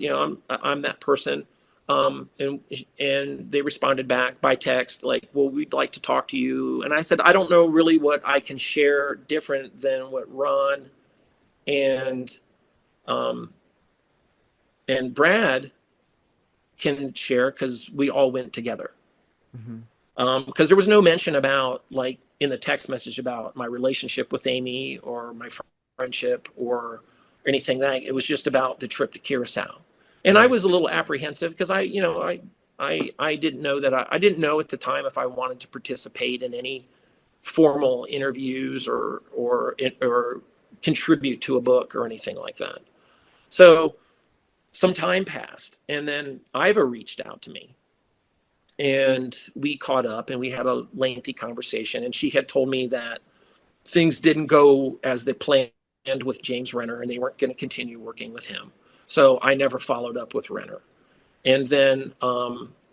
I'm that person." And they responded back by text like, "Well, we'd like to talk to you." And I said, "I don't know really what I can share different than what Ron and um, and Brad can share because we all went together." Mm-hmm. Because there was no mention about, like, in the text message about my relationship with Amy or my friendship or anything. That it was just about the trip to Curacao. And I Right. was a little apprehensive because I didn't know that I didn't know at the time if I wanted to participate in any formal interviews or contribute to a book or anything like that. So some time passed, and then Iva reached out to me, and we caught up and we had a lengthy conversation. And she had told me that things didn't go as they planned with James Renner, and they weren't going to continue working with him. So I never followed up with Renner. And then,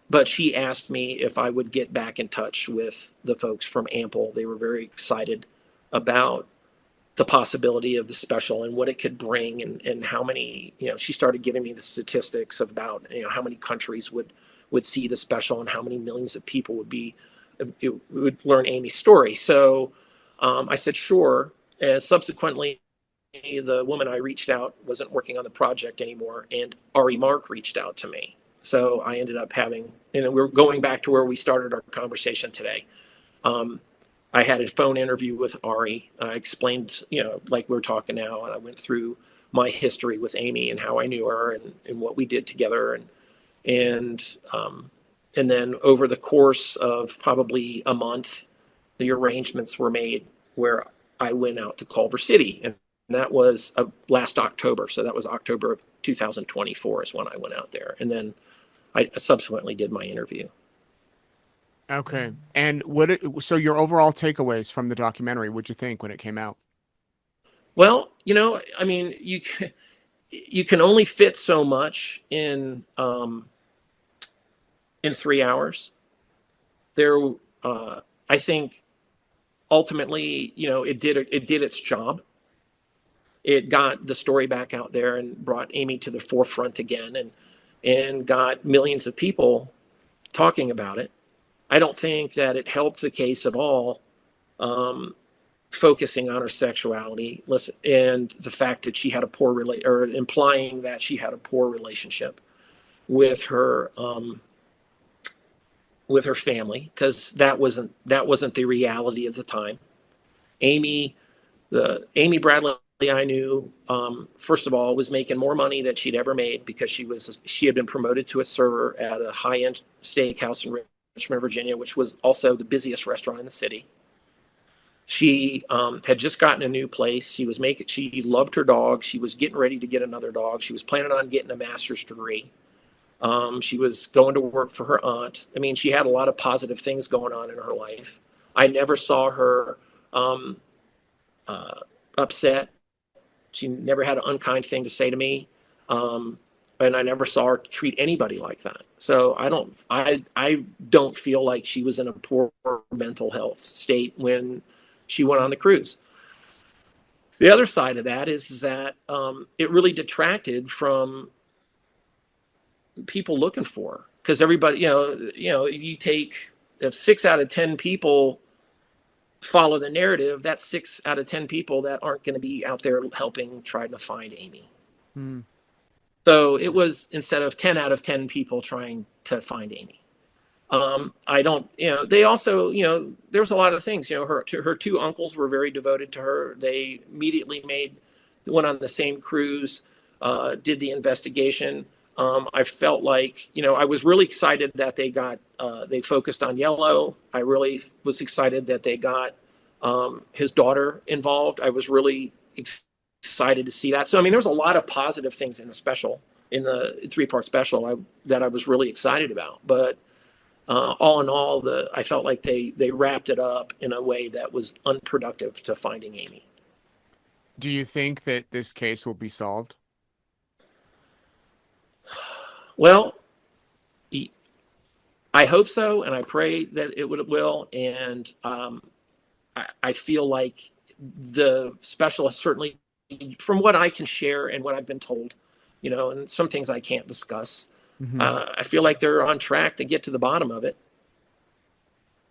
but she asked me if I would get back in touch with the folks from Ample. They were very excited about the possibility of the special and what it could bring, and how many, she started giving me the statistics about, how many countries would see the special and how many millions of people would learn Amy's story. So I said, sure. And subsequently, the woman I reached out wasn't working on the project anymore, and Ari Mark reached out to me. So I ended up having, we're going back to where we started our conversation today. Um, I had a phone interview with Ari. I explained, like we're talking now, and I went through my history with Amy and how I knew her, and what we did together. And and then over the course of probably a month, the arrangements were made where I went out to Culver City. And that was last October. So that was October of 2024 is when I went out there. And then I subsequently did my interview. Okay. And so your overall takeaways from the documentary, what'd you think when it came out? Well, I mean, you can only fit so much in 3 hours. There, I think ultimately, it did its job. It got the story back out there and brought Amy to the forefront again, and got millions of people talking about it. I don't think that it helped the case at all, um, focusing on her sexuality, listen, and the fact that she had a or implying that she had a poor relationship with her family, because that wasn't the reality of the time. Amy, the Amy Bradley I knew, first of all, was making more money than she'd ever made because she had been promoted to a server at a high end steakhouse in Richmond, Virginia, which was also the busiest restaurant in the city. She had just gotten a new place. She loved her dog. She was getting ready to get another dog. She was planning on getting a master's degree. She was going to work for her aunt. I mean, she had a lot of positive things going on in her life. I never saw her um, uh, upset. She never had an unkind thing to say to me. And I never saw her treat anybody like that. So I don't feel like she was in a poor mental health state when she went on the cruise. The other side of that is that it really detracted from people looking for her, because everybody, you take, if 6 out of 10 people follow the narrative, that's 6 out of 10 people that aren't going to be out there helping trying to find Amy. Hmm. So it was, instead of 10 out of 10 people trying to find Amy. I don't, they also, there's a lot of things, her two uncles were very devoted to her. They immediately went on the same cruise, did the investigation. I felt like, I was really excited that they focused on Yellow. I really was excited that they got his daughter involved. I was really excited to see that. So, I mean, there's a lot of positive things in the 3-part special that I was really excited about. But all in all, I felt like they wrapped it up in a way that was unproductive to finding Amy. Do you think that this case will be solved? Well, I hope so, and I pray that will. And I feel like the specialist certainly, from what I can share and what I've been told, and some things I can't discuss. Hmm. I feel like they're on track to get to the bottom of it.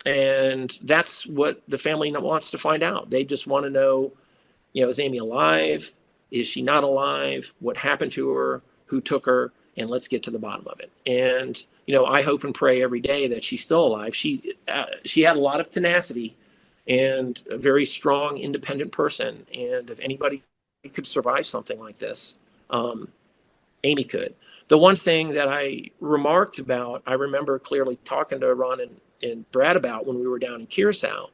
And that's what the family wants to find out. They just want to know, is Amy alive? Is she not alive? What happened to her? Who took her? And let's get to the bottom of it. And I hope and pray every day that she's still alive. She had a lot of tenacity and a very strong, independent person. And if anybody could survive something like this, Amy could. The one thing that I remarked about, I remember clearly talking to Ron and Brad about when we were down in Curacao,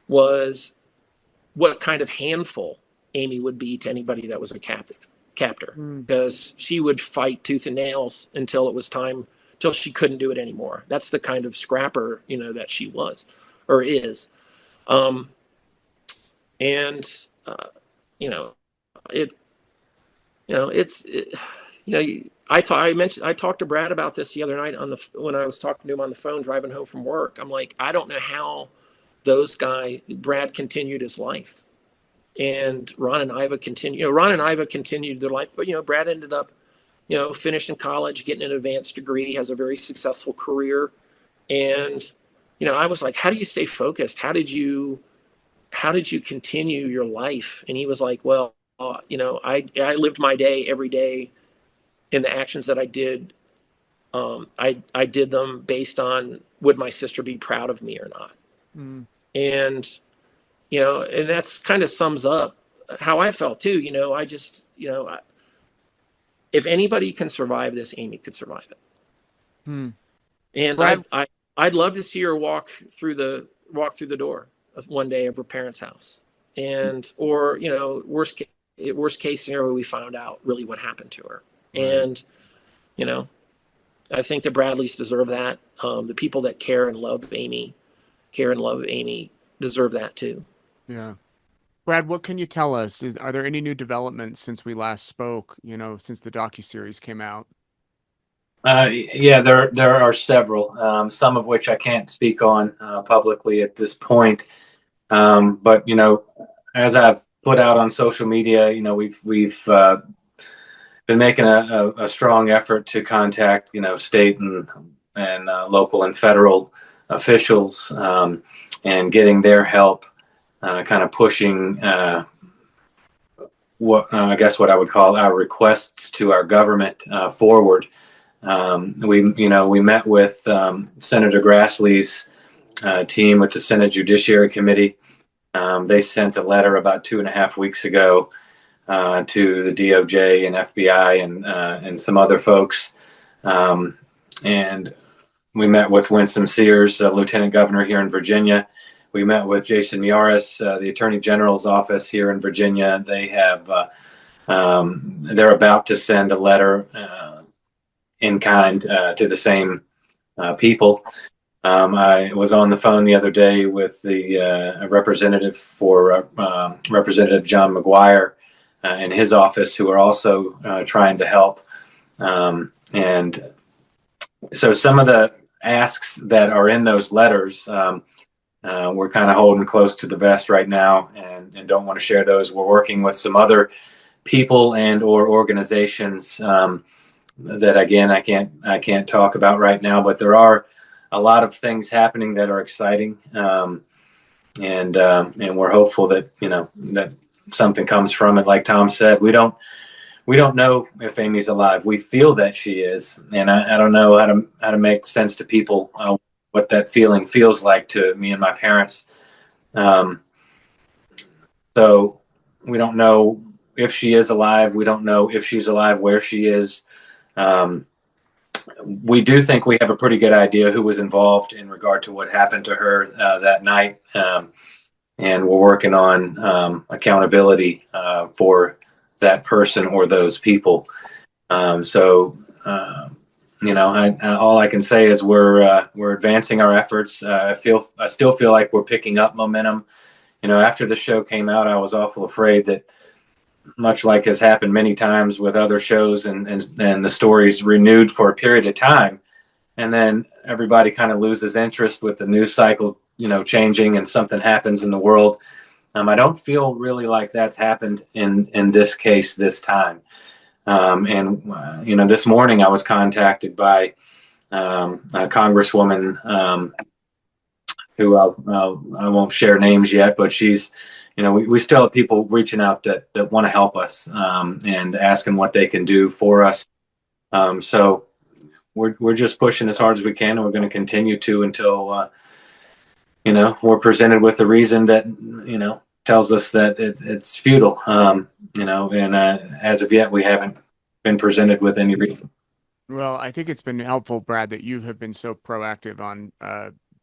was what kind of handful Amy would be to anybody that was a captor, Mm. because she would fight tooth and nails until it was time, till she couldn't do it anymore. That's the kind of scrapper, that she was or is. Um, and, you know, it, it's, I talked to Brad about this the other night when I was talking to him on the phone driving home from work. I'm like, I don't know how Brad continued his life. And Ron and Iva continued their life, but Brad ended up, finishing college, getting an advanced degree, has a very successful career. And, I was like, how do you stay focused? How did you continue your life? And he was like, well, I lived my day every day in the actions that I did. I did them based on, would my sister be proud of me or not? Mm. And, and that's kind of sums up how I felt too. I just, if anybody can survive this, Amy could survive it. Hmm. And Brad, I'd love to see her walk through the door of one day of her parents' house, or worst case scenario, we found out really what happened to her. right. And you know, I think the Bradleys deserve that. The people that care and love Amy deserve that too. Yeah. Brad, what can you tell us? Are there any new developments since we last spoke, since the docuseries came out? Yeah, there are several, some of which I can't speak on publicly at this point. But as I've put out on social media, we've been making a strong effort to contact state and local and federal officials, and getting their help, kind of pushing what I would call our requests to our government forward. We met with Senator Grassley's team with the Senate Judiciary Committee. They sent a letter about 2.5 weeks ago to the DOJ and FBI and some other folks. And we met with Winsome Sears, Lieutenant Governor here in Virginia. We met with Jason Yaris, the Attorney General's office here in Virginia. They're about to send a letter in kind to the same people. I was on the phone the other day with the representative for Representative John McGuire in his office, who are also trying to help. And so some of the asks that are in those letters, we're kind of holding close to the vest right now and don't want to share those. We're working with some other people and or organizations that, again, I can't talk about right now, but there are a lot of things happening that are exciting. And we're hopeful that, that something comes from it. Like Tom said, we don't know if Amy's alive. We feel that she is, and I don't know how to make sense to people what that feeling feels like to me and my parents. So we don't know if she is alive. We don't know if she's alive, where she is. We do think we have a pretty good idea who was involved in regard to what happened to her that night, and we're working on accountability for that person or those people. All I can say is we're advancing our efforts. I still feel like we're picking up momentum. After the show came out, I was awful afraid that much like has happened many times with other shows, and the story's renewed for a period of time, and then everybody kind of loses interest with the news cycle, changing, and something happens in the world. I don't feel really like that's happened in this case this time. This morning I was contacted by a congresswoman, who I won't share names yet, but she's, we still have people reaching out that want to help us, and asking what they can do for us. So we're just pushing as hard as we can, and we're going to continue to until we're presented with a reason that tells us that it's futile. And as of yet, we haven't been presented with any reason. Well, I think it's been helpful, Brad, that you have been so proactive on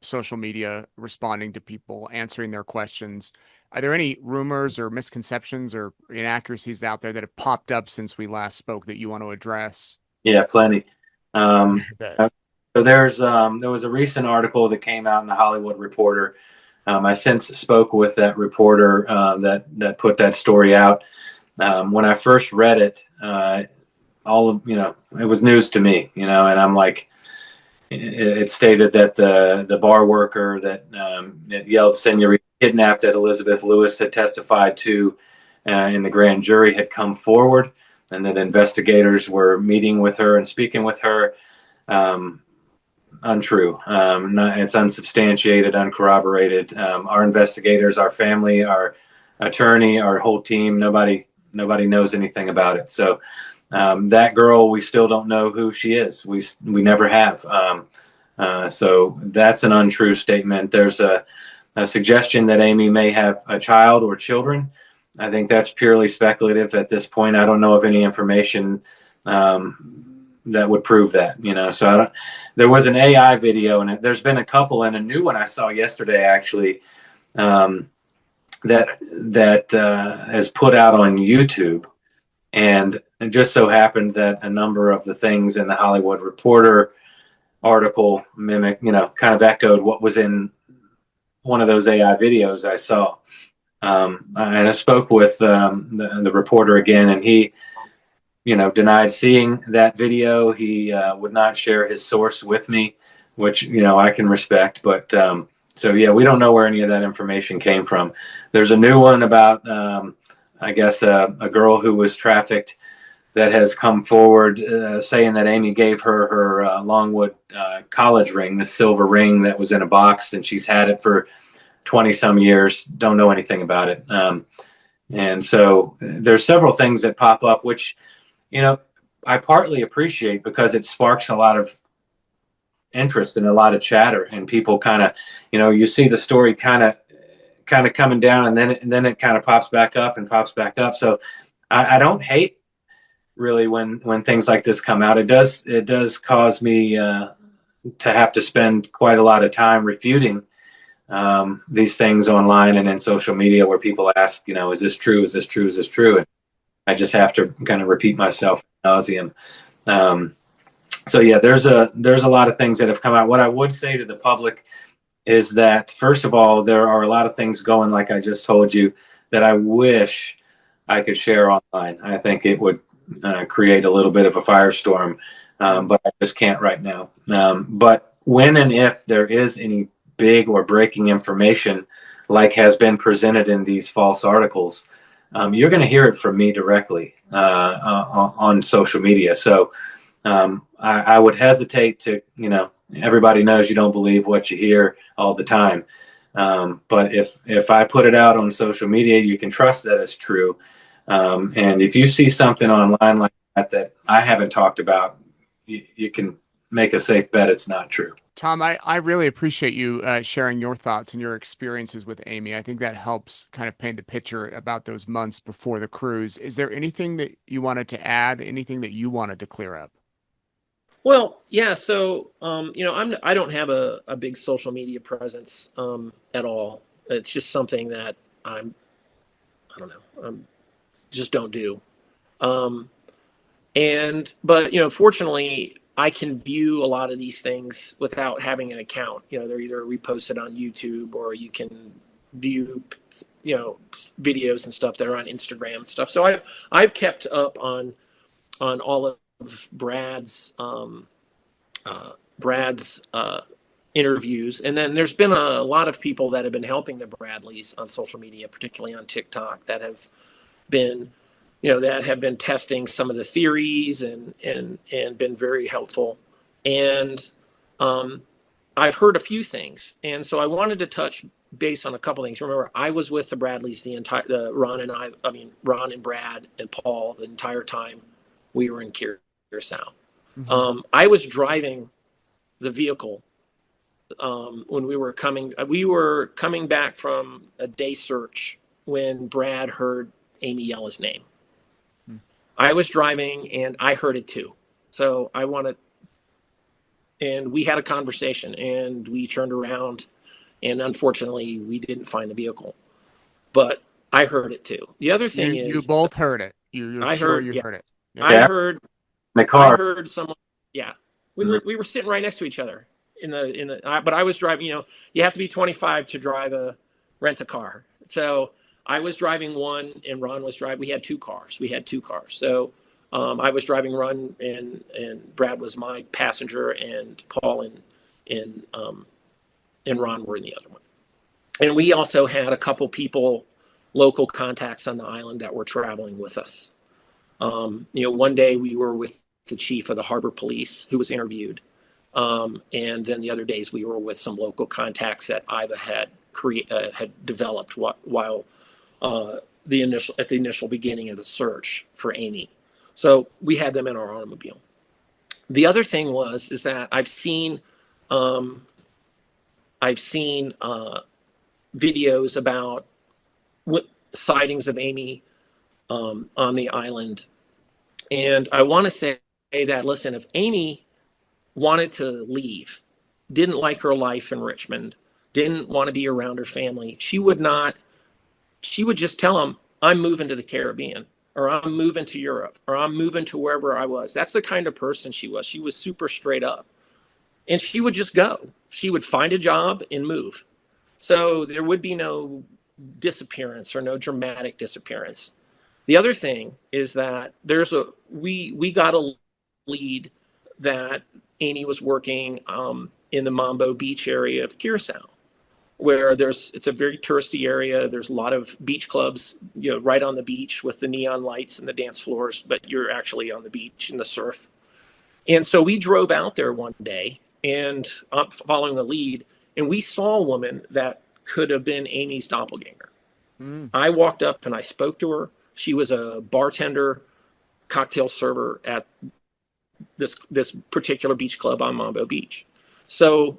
social media, responding to people, answering their questions. Are there any rumors or misconceptions or inaccuracies out there that have popped up since we last spoke that you want to address? Yeah, plenty. That So there was a recent article that came out in the Hollywood Reporter. I since spoke with that reporter that put that story out. When I first read it, it was news to me, and I'm like, it stated that the bar worker that yelled "Senorita" kidnapped that Elizabeth Lewis had testified to in the grand jury had come forward, and that investigators were meeting with her and speaking with her. Untrue. It's unsubstantiated, uncorroborated. Our investigators, our family, our attorney, our whole team, nobody knows anything about it. So that girl, we still don't know who she is. We never have. So that's an untrue statement. There's a suggestion that Amy may have a child or children. I think that's purely speculative at this point. I don't know of any information that would prove that. So there was an AI video, and there's been a couple, and a new one I saw yesterday actually, that is put out on YouTube. And it just so happened that a number of the things in the Hollywood Reporter article mimic, kind of echoed what was in one of those AI videos I saw. And I spoke with the reporter again, and he, denied seeing that video. He would not share his source with me, which, I can respect. But so, yeah, we don't know where any of that information came from. There's a new one about, I guess, a girl who was trafficked that has come forward saying that Amy gave her Longwood college ring, this silver ring that was in a box, and she's had it for 20 some years. Don't know anything about it. And so there's several things that pop up, which, I partly appreciate, because it sparks a lot of interest and a lot of chatter, and people kind of, you see the story kind of coming down, and then it kind of pops back up and pops back up. So I don't hate really when things like this come out. It does cause me to have to spend quite a lot of time refuting these things online and in social media, where people ask, is this true? Is this true? Is this true? And I just have to kind of repeat myself ad nauseum. So yeah, there's a lot of things that have come out. What I would say to the public is that, first of all, there are a lot of things going, like I just told you, that I wish I could share online. I think it would create a little bit of a firestorm, but I just can't right now. But when and if there is any big or breaking information, like has been presented in these false articles, you're going to hear it from me directly on social media. So I would hesitate to, everybody knows you don't believe what you hear all the time. But if I put it out on social media, you can trust that it's true. And if you see something online like that I haven't talked about, you can make a safe bet it's not true. Tom, I really appreciate you sharing your thoughts and your experiences with Amy. I think that helps kind of paint the picture about those months before the cruise. Is there anything that you wanted to add? Anything that you wanted to clear up? Well, yeah. So, I don't have a big social media presence at all. It's just something that I don't know, just don't do. But fortunately, I can view a lot of these things without having an account. They're either reposted on YouTube, or you can view, videos and stuff that are on Instagram and stuff. So I've kept up on all of Brad's interviews, and then there's been a lot of people that have been helping the Bradleys on social media, particularly on TikTok, that have been testing some of the theories and been very helpful. And I've heard a few things, and so I wanted to touch base on a couple things. Remember, I was with the Bradleys Ron and Brad and Paul the entire time we were in Curacao. Mm-hmm. I was driving the vehicle when we were coming back from a day search when Brad heard Amy yell his name. I was driving and I heard it too. So and we had a conversation and we turned around, and unfortunately we didn't find the vehicle, but I heard it too. The other thing You is both heard it. You're I sure heard, you yeah, heard it. Yeah. I heard The I car. heard someone. Yeah, we were sitting right next to each other but I was driving. You have to be 25 to rent a car. So I was driving one, and Ron was driving. We had two cars. So I was driving Ron, and Brad was my passenger, and Paul and Ron were in the other one. And we also had a couple people, local contacts on the island that were traveling with us. One day we were with the chief of the harbor police who was interviewed. And then the other days we were with some local contacts that Iva had developed while at the initial beginning of the search for Amy. So we had them in our automobile. The other thing is that I've seen videos about sightings of Amy on the island. And I want to say that, listen, if Amy wanted to leave, didn't like her life in Richmond, didn't want to be around her family, she would just tell them, I'm moving to the Caribbean, or I'm moving to Europe, or I'm moving to wherever I was. That's the kind of person she was. She was super straight up. And she would just go. She would find a job and move. So there would be no disappearance or no dramatic disappearance. The other thing is that we got a lead that Amy was working in the Mambo Beach area of Curacao, where it's a very touristy area. There's a lot of beach clubs, right on the beach with the neon lights and the dance floors, but you're actually on the beach in the surf. And so we drove out there one day and following the lead, and we saw a woman that could have been Amy's doppelganger. I walked up and I spoke to her. She was a bartender, cocktail server at this particular beach club on Mambo Beach. So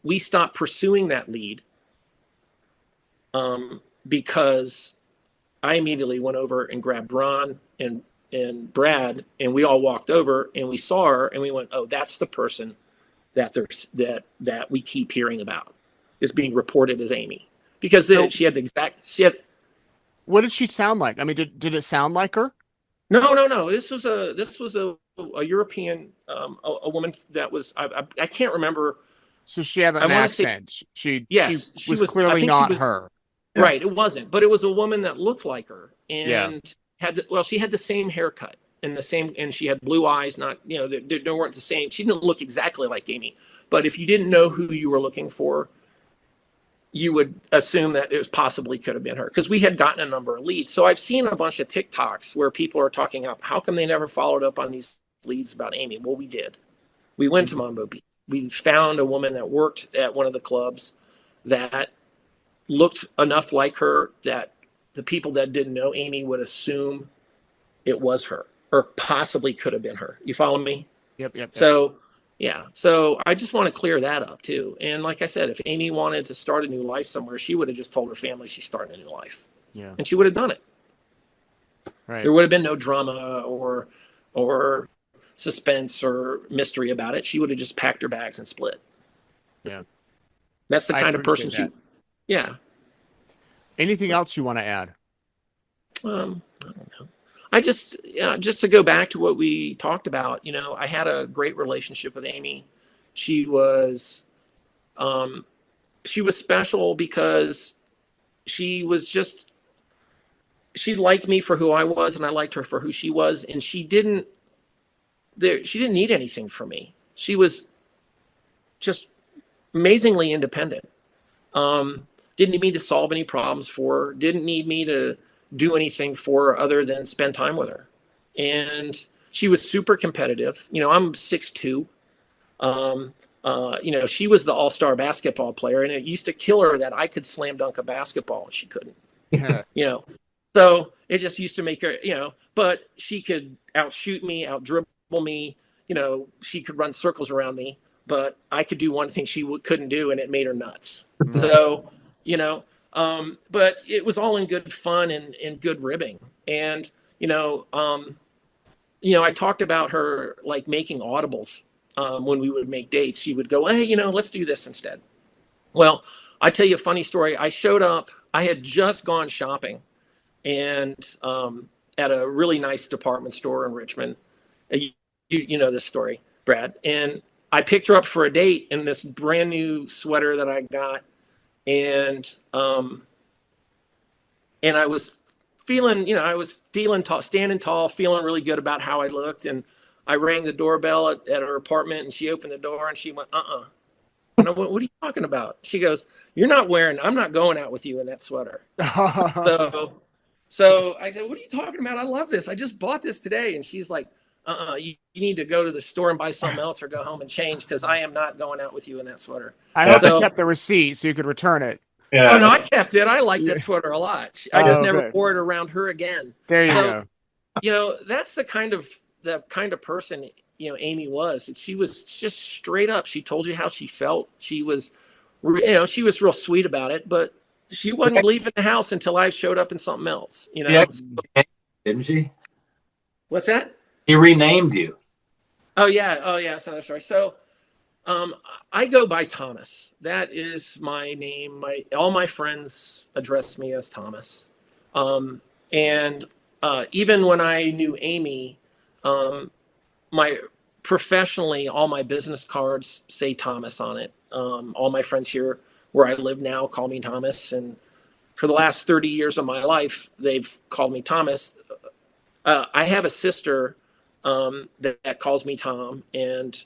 we stopped pursuing that lead because I immediately went over and grabbed Ron and Brad, and we all walked over and we saw her and we went, oh, that's the person that we keep hearing about is being reported as Amy, because she had What did she sound like? I mean, did it sound like her? No. This was a European, a woman that was, I can't remember. So she had an accent. She was clearly not her. Right. It wasn't, but it was a woman that looked like her and she had the same haircut and she had blue eyes, not, they weren't the same. She didn't look exactly like Amy, but if you didn't know who you were looking for, you would assume that it possibly could have been her, because we had gotten a number of leads. So I've seen a bunch of TikToks where people are talking about how come they never followed up on these leads about Amy. Well, we did. We went to Mambo Beach. We found a woman that worked at one of the clubs that looked enough like her that the people that didn't know Amy would assume it was her, or possibly could have been her. You follow me? Yep. So yeah. So I just want to clear that up too. And like I said, if Amy wanted to start a new life somewhere, she would have just told her family she's starting a new life. Yeah. And she would have done it. Right. There would have been no drama or suspense or mystery about it. She would have just packed her bags and split. Yeah. That's the kind of person yeah. Anything else you want to add? I don't know. I just to go back to what we talked about, I had a great relationship with Amy. She was special because she was just, she liked me for who I was, and I liked her for who she was, and she didn't need anything from me. She was just amazingly independent. Didn't need me to solve any problems for her. Didn't need me to do anything for her other than spend time with her. And she was super competitive. I'm 6'2". She was the all-star basketball player, and it used to kill her that I could slam dunk a basketball and she couldn't. Yeah. So it just used to make her, but she could outshoot me, out dribble me. She could run circles around me, but I could do one thing she couldn't do, and it made her nuts. Right. So, but it was all in good fun and good ribbing. And, I talked about her like making audibles when we would make dates. She would go, hey, let's do this instead. Well, I tell you a funny story. I showed up, I had just gone shopping and at a really nice department store in Richmond. You know this story, Brad. And I picked her up for a date in this brand new sweater that I got. And I was feeling tall, standing tall, feeling really good about how I looked. And I rang the doorbell at her apartment, and she opened the door and she went, And I went, what are you talking about? She goes, I'm not going out with you in that sweater. So I said, what are you talking about? I love this. I just bought this today. And she's like, you need to go to the store and buy something else or go home and change, because I am not going out with you in that sweater. I hope you kept the receipt so you could return it. Yeah. Oh, no, I kept it. I liked that sweater a lot. I just never wore it around her again. There you go. That's the kind of person, Amy was. She was just straight up. She told you how she felt. She was, she was real sweet about it, but she wasn't leaving the house until I showed up in something else, Yeah, didn't she? What's that? He renamed you. Oh yeah. Sorry. So, I go by Thomas. That is my name. All my friends address me as Thomas. And even when I knew Amy, professionally, all my business cards say Thomas on it. All my friends here where I live now call me Thomas. And for the last 30 years of my life, they've called me Thomas. I have a sister that calls me Tom, and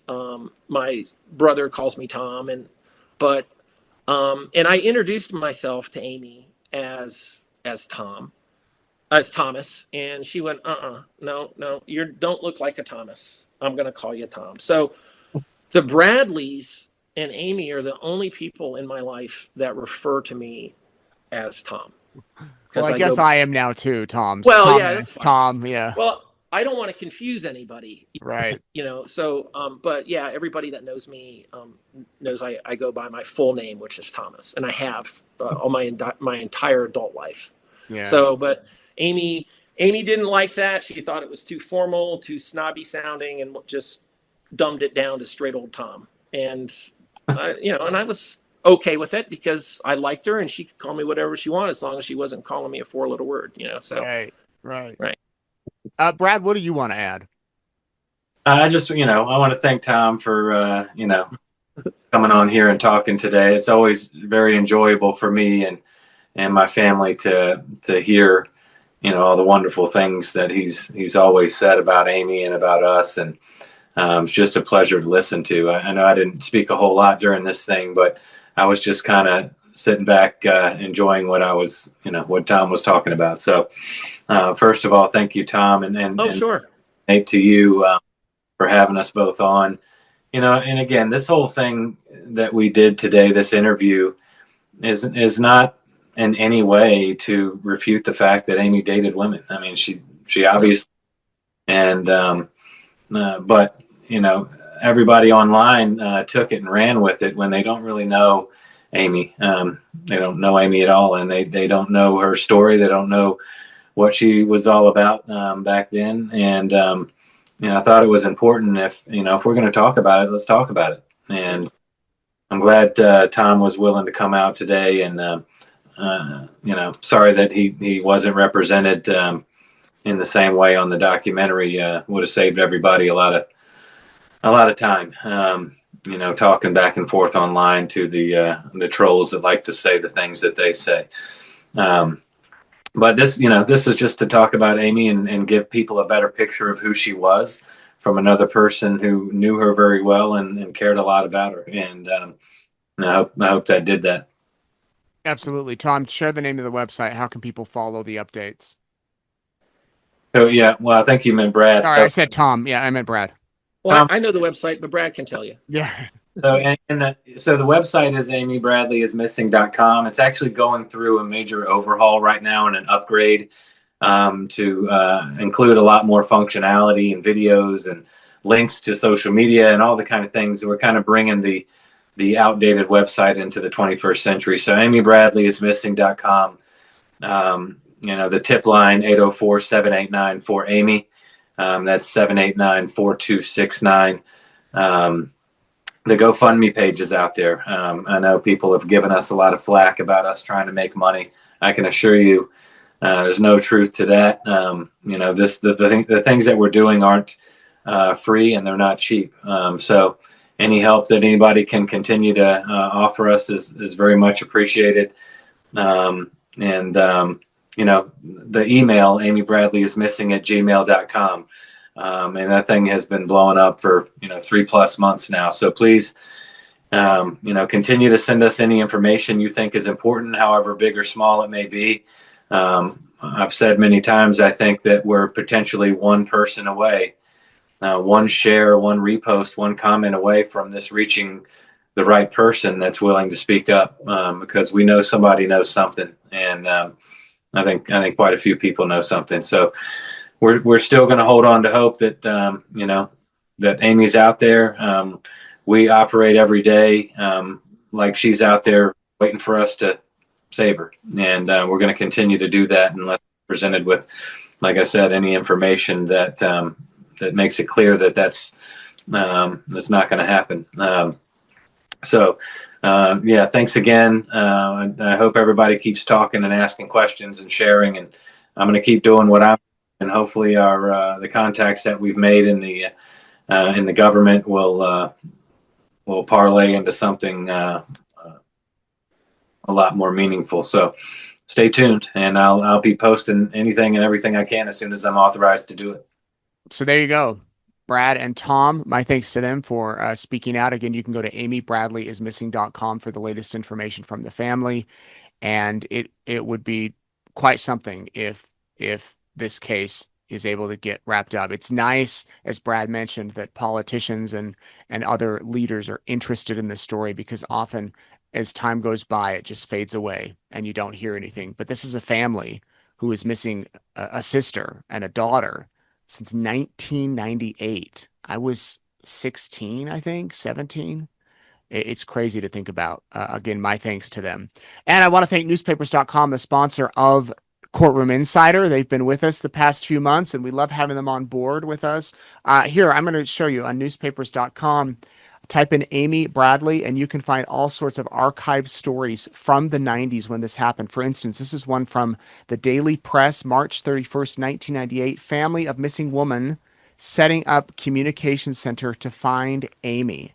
my brother calls me Tom, and I introduced myself to Amy as Thomas, and she went, no, you don't look like a Thomas. I'm going to call you Tom. So the Bradleys and Amy are the only people in my life that refer to me as Tom. Well, I guess I am now too, Tom. Well, Thomas, yeah, that's fine. Tom, yeah. Well, I don't want to confuse anybody. Right. So, but yeah, everybody that knows me knows I go by my full name, which is Thomas, and I have all my entire adult life. Yeah. So, but Amy didn't like that. She thought it was too formal, too snobby sounding, and just dumbed it down to straight old Tom. And and I was okay with it because I liked her, and she could call me whatever she wanted as long as she wasn't calling me a four-letter word. So right. Brad, what do you want to add? I just, I want to thank Tom for, coming on here and talking today. It's always very enjoyable for me and my family to hear, all the wonderful things that he's always said about Amy and about us. And it's just a pleasure to listen to. I know I didn't speak a whole lot during this thing, but I was just kind of sitting back, enjoying what what Tom was talking about. So first of all, thank you, Tom. And sure. Nate, to you for having us both on, and again, this whole thing that we did today, this interview is not in any way to refute the fact that Amy dated women. I mean, she obviously, and, but everybody online took it and ran with it when they don't really know Amy. They don't know Amy at all, and they don't know her story. They don't know what she was all about back then. And I thought it was important if we're going to talk about it, let's talk about it. And I'm glad Tom was willing to come out today. And sorry that he wasn't represented in the same way on the documentary. Would have saved everybody a lot of time. Talking back and forth online to the trolls that like to say the things that they say. But this was just to talk about Amy and give people a better picture of who she was from another person who knew her very well and cared a lot about her. And I hope that did that. Absolutely. Tom, share the name of the website. How can people follow the updates? So yeah, well, I think you meant Brad. Sorry, I said Tom. Yeah, I meant Brad. Well, I know the website, but Brad can tell you. Yeah. So so the website is amybradleyismissing.com. It's actually going through a major overhaul right now and an upgrade to include a lot more functionality and videos and links to social media and all the kind of things. We're kind of bringing the outdated website into the 21st century. So amybradleyismissing.com. The tip line 804-789-4Amy. That's 789-4269. The GoFundMe page is out there. I know people have given us a lot of flack about us trying to make money. I can assure you, there's no truth to that. The things that we're doing aren't free and they're not cheap. So any help that anybody can continue to offer us is very much appreciated. The email amybradleyismissing@gmail.com. And that thing has been blowing up for 3+ months now. So please, continue to send us any information you think is important, however big or small it may be. I've said many times, I think that we're potentially one person away, one share, one repost, one comment away from this reaching the right person that's willing to speak up, because we know somebody knows something, and I think quite a few people know something. So we're still going to hold on to hope that that Amy's out there. We operate every day like she's out there waiting for us to save her, and we're going to continue to do that unless presented with, like I said, any information that that makes it clear that that's not going to happen. Thanks again. I hope everybody keeps talking and asking questions and sharing, and I'm going to keep doing what I'm, and hopefully our the contacts that we've made in the government will parlay into something a lot more meaningful. So stay tuned, and I'll be posting anything and everything I can as soon as I'm authorized to do it. So there you go. Brad and Tom, my thanks to them for speaking out. Again, you can go to amybradleyismissing.com for the latest information from the family. And it would be quite something if this case is able to get wrapped up. It's nice, as Brad mentioned, that politicians and other leaders are interested in this story, because often as time goes by, it just fades away and you don't hear anything. But this is a family who is missing a sister and a daughter since 1998. I was 16, I think, 17. It's crazy to think about. Again, my thanks to them. And I want to thank newspapers.com, the sponsor of Courtroom Insider. They've been with us the past few months, and we love having them on board with us. Here, I'm going to show you on newspapers.com. Type in Amy Bradley, and you can find all sorts of archived stories from the 90s when this happened. For instance, this is one from the Daily Press, March 31st, 1998. Family of missing woman setting up communication center to find Amy.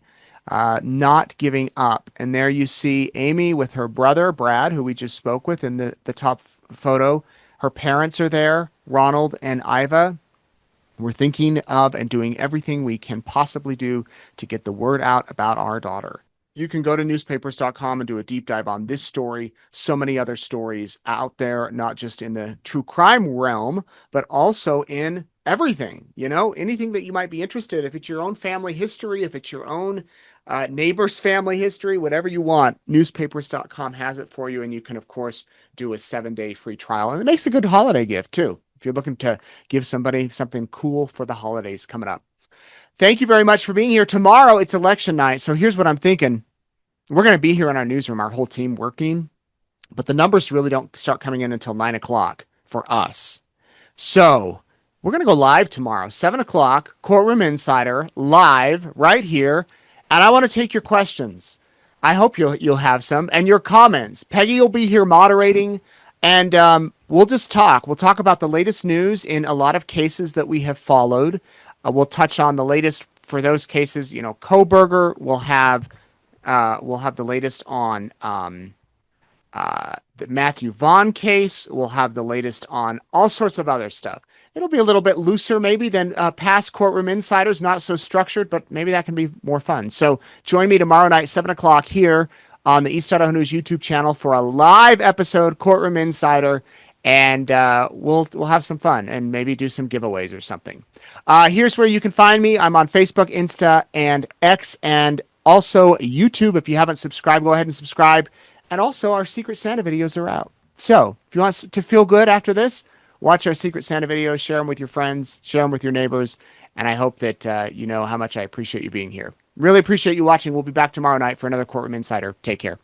Not giving up. And there you see Amy with her brother, Brad, who we just spoke with in the top photo. Her parents are there, Ronald and Iva. We're thinking of and doing everything we can possibly do to get the word out about our daughter. You can go to newspapers.com and do a deep dive on this story, so many other stories out there, not just in the true crime realm, but also in everything, anything that you might be interested. If it's your own family history, if it's your own neighbor's family history, whatever you want, newspapers.com has it for you. And you can, of course, do a 7-day free trial. And it makes a good holiday gift, too, if you're looking to give somebody something cool for the holidays coming up. Thank you very much for being here. Tomorrow, it's election night. So here's what I'm thinking. We're going to be here in our newsroom, our whole team working, but the numbers really don't start coming in until 9 o'clock for us. So we're going to go live tomorrow, 7 o'clock, Courtroom Insider, live right here. And I want to take your questions. I hope you'll have some, and your comments. Peggy will be here moderating, and we'll just talk. We'll talk about the latest news in a lot of cases that we have followed. We'll touch on the latest for those cases. Koberger will have the latest on the Matthew Vaughn case. We'll have the latest on all sorts of other stuff. It'll be a little bit looser maybe than past Courtroom Insiders, not so structured, but maybe that can be more fun. So join me tomorrow night, 7 o'clock here on the East Idaho News YouTube channel for a live episode, Courtroom Insider, and we'll have some fun and maybe do some giveaways or something. Here's where you can find me. I'm on Facebook, Insta, and X, and also YouTube. If you haven't subscribed, go ahead and subscribe. And also, our Secret Santa videos are out. So, if you want to feel good after this, watch our Secret Santa videos, share them with your friends, share them with your neighbors, and I hope that you know how much I appreciate you being here. Really appreciate you watching. We'll be back tomorrow night for another Courtroom Insider. Take care.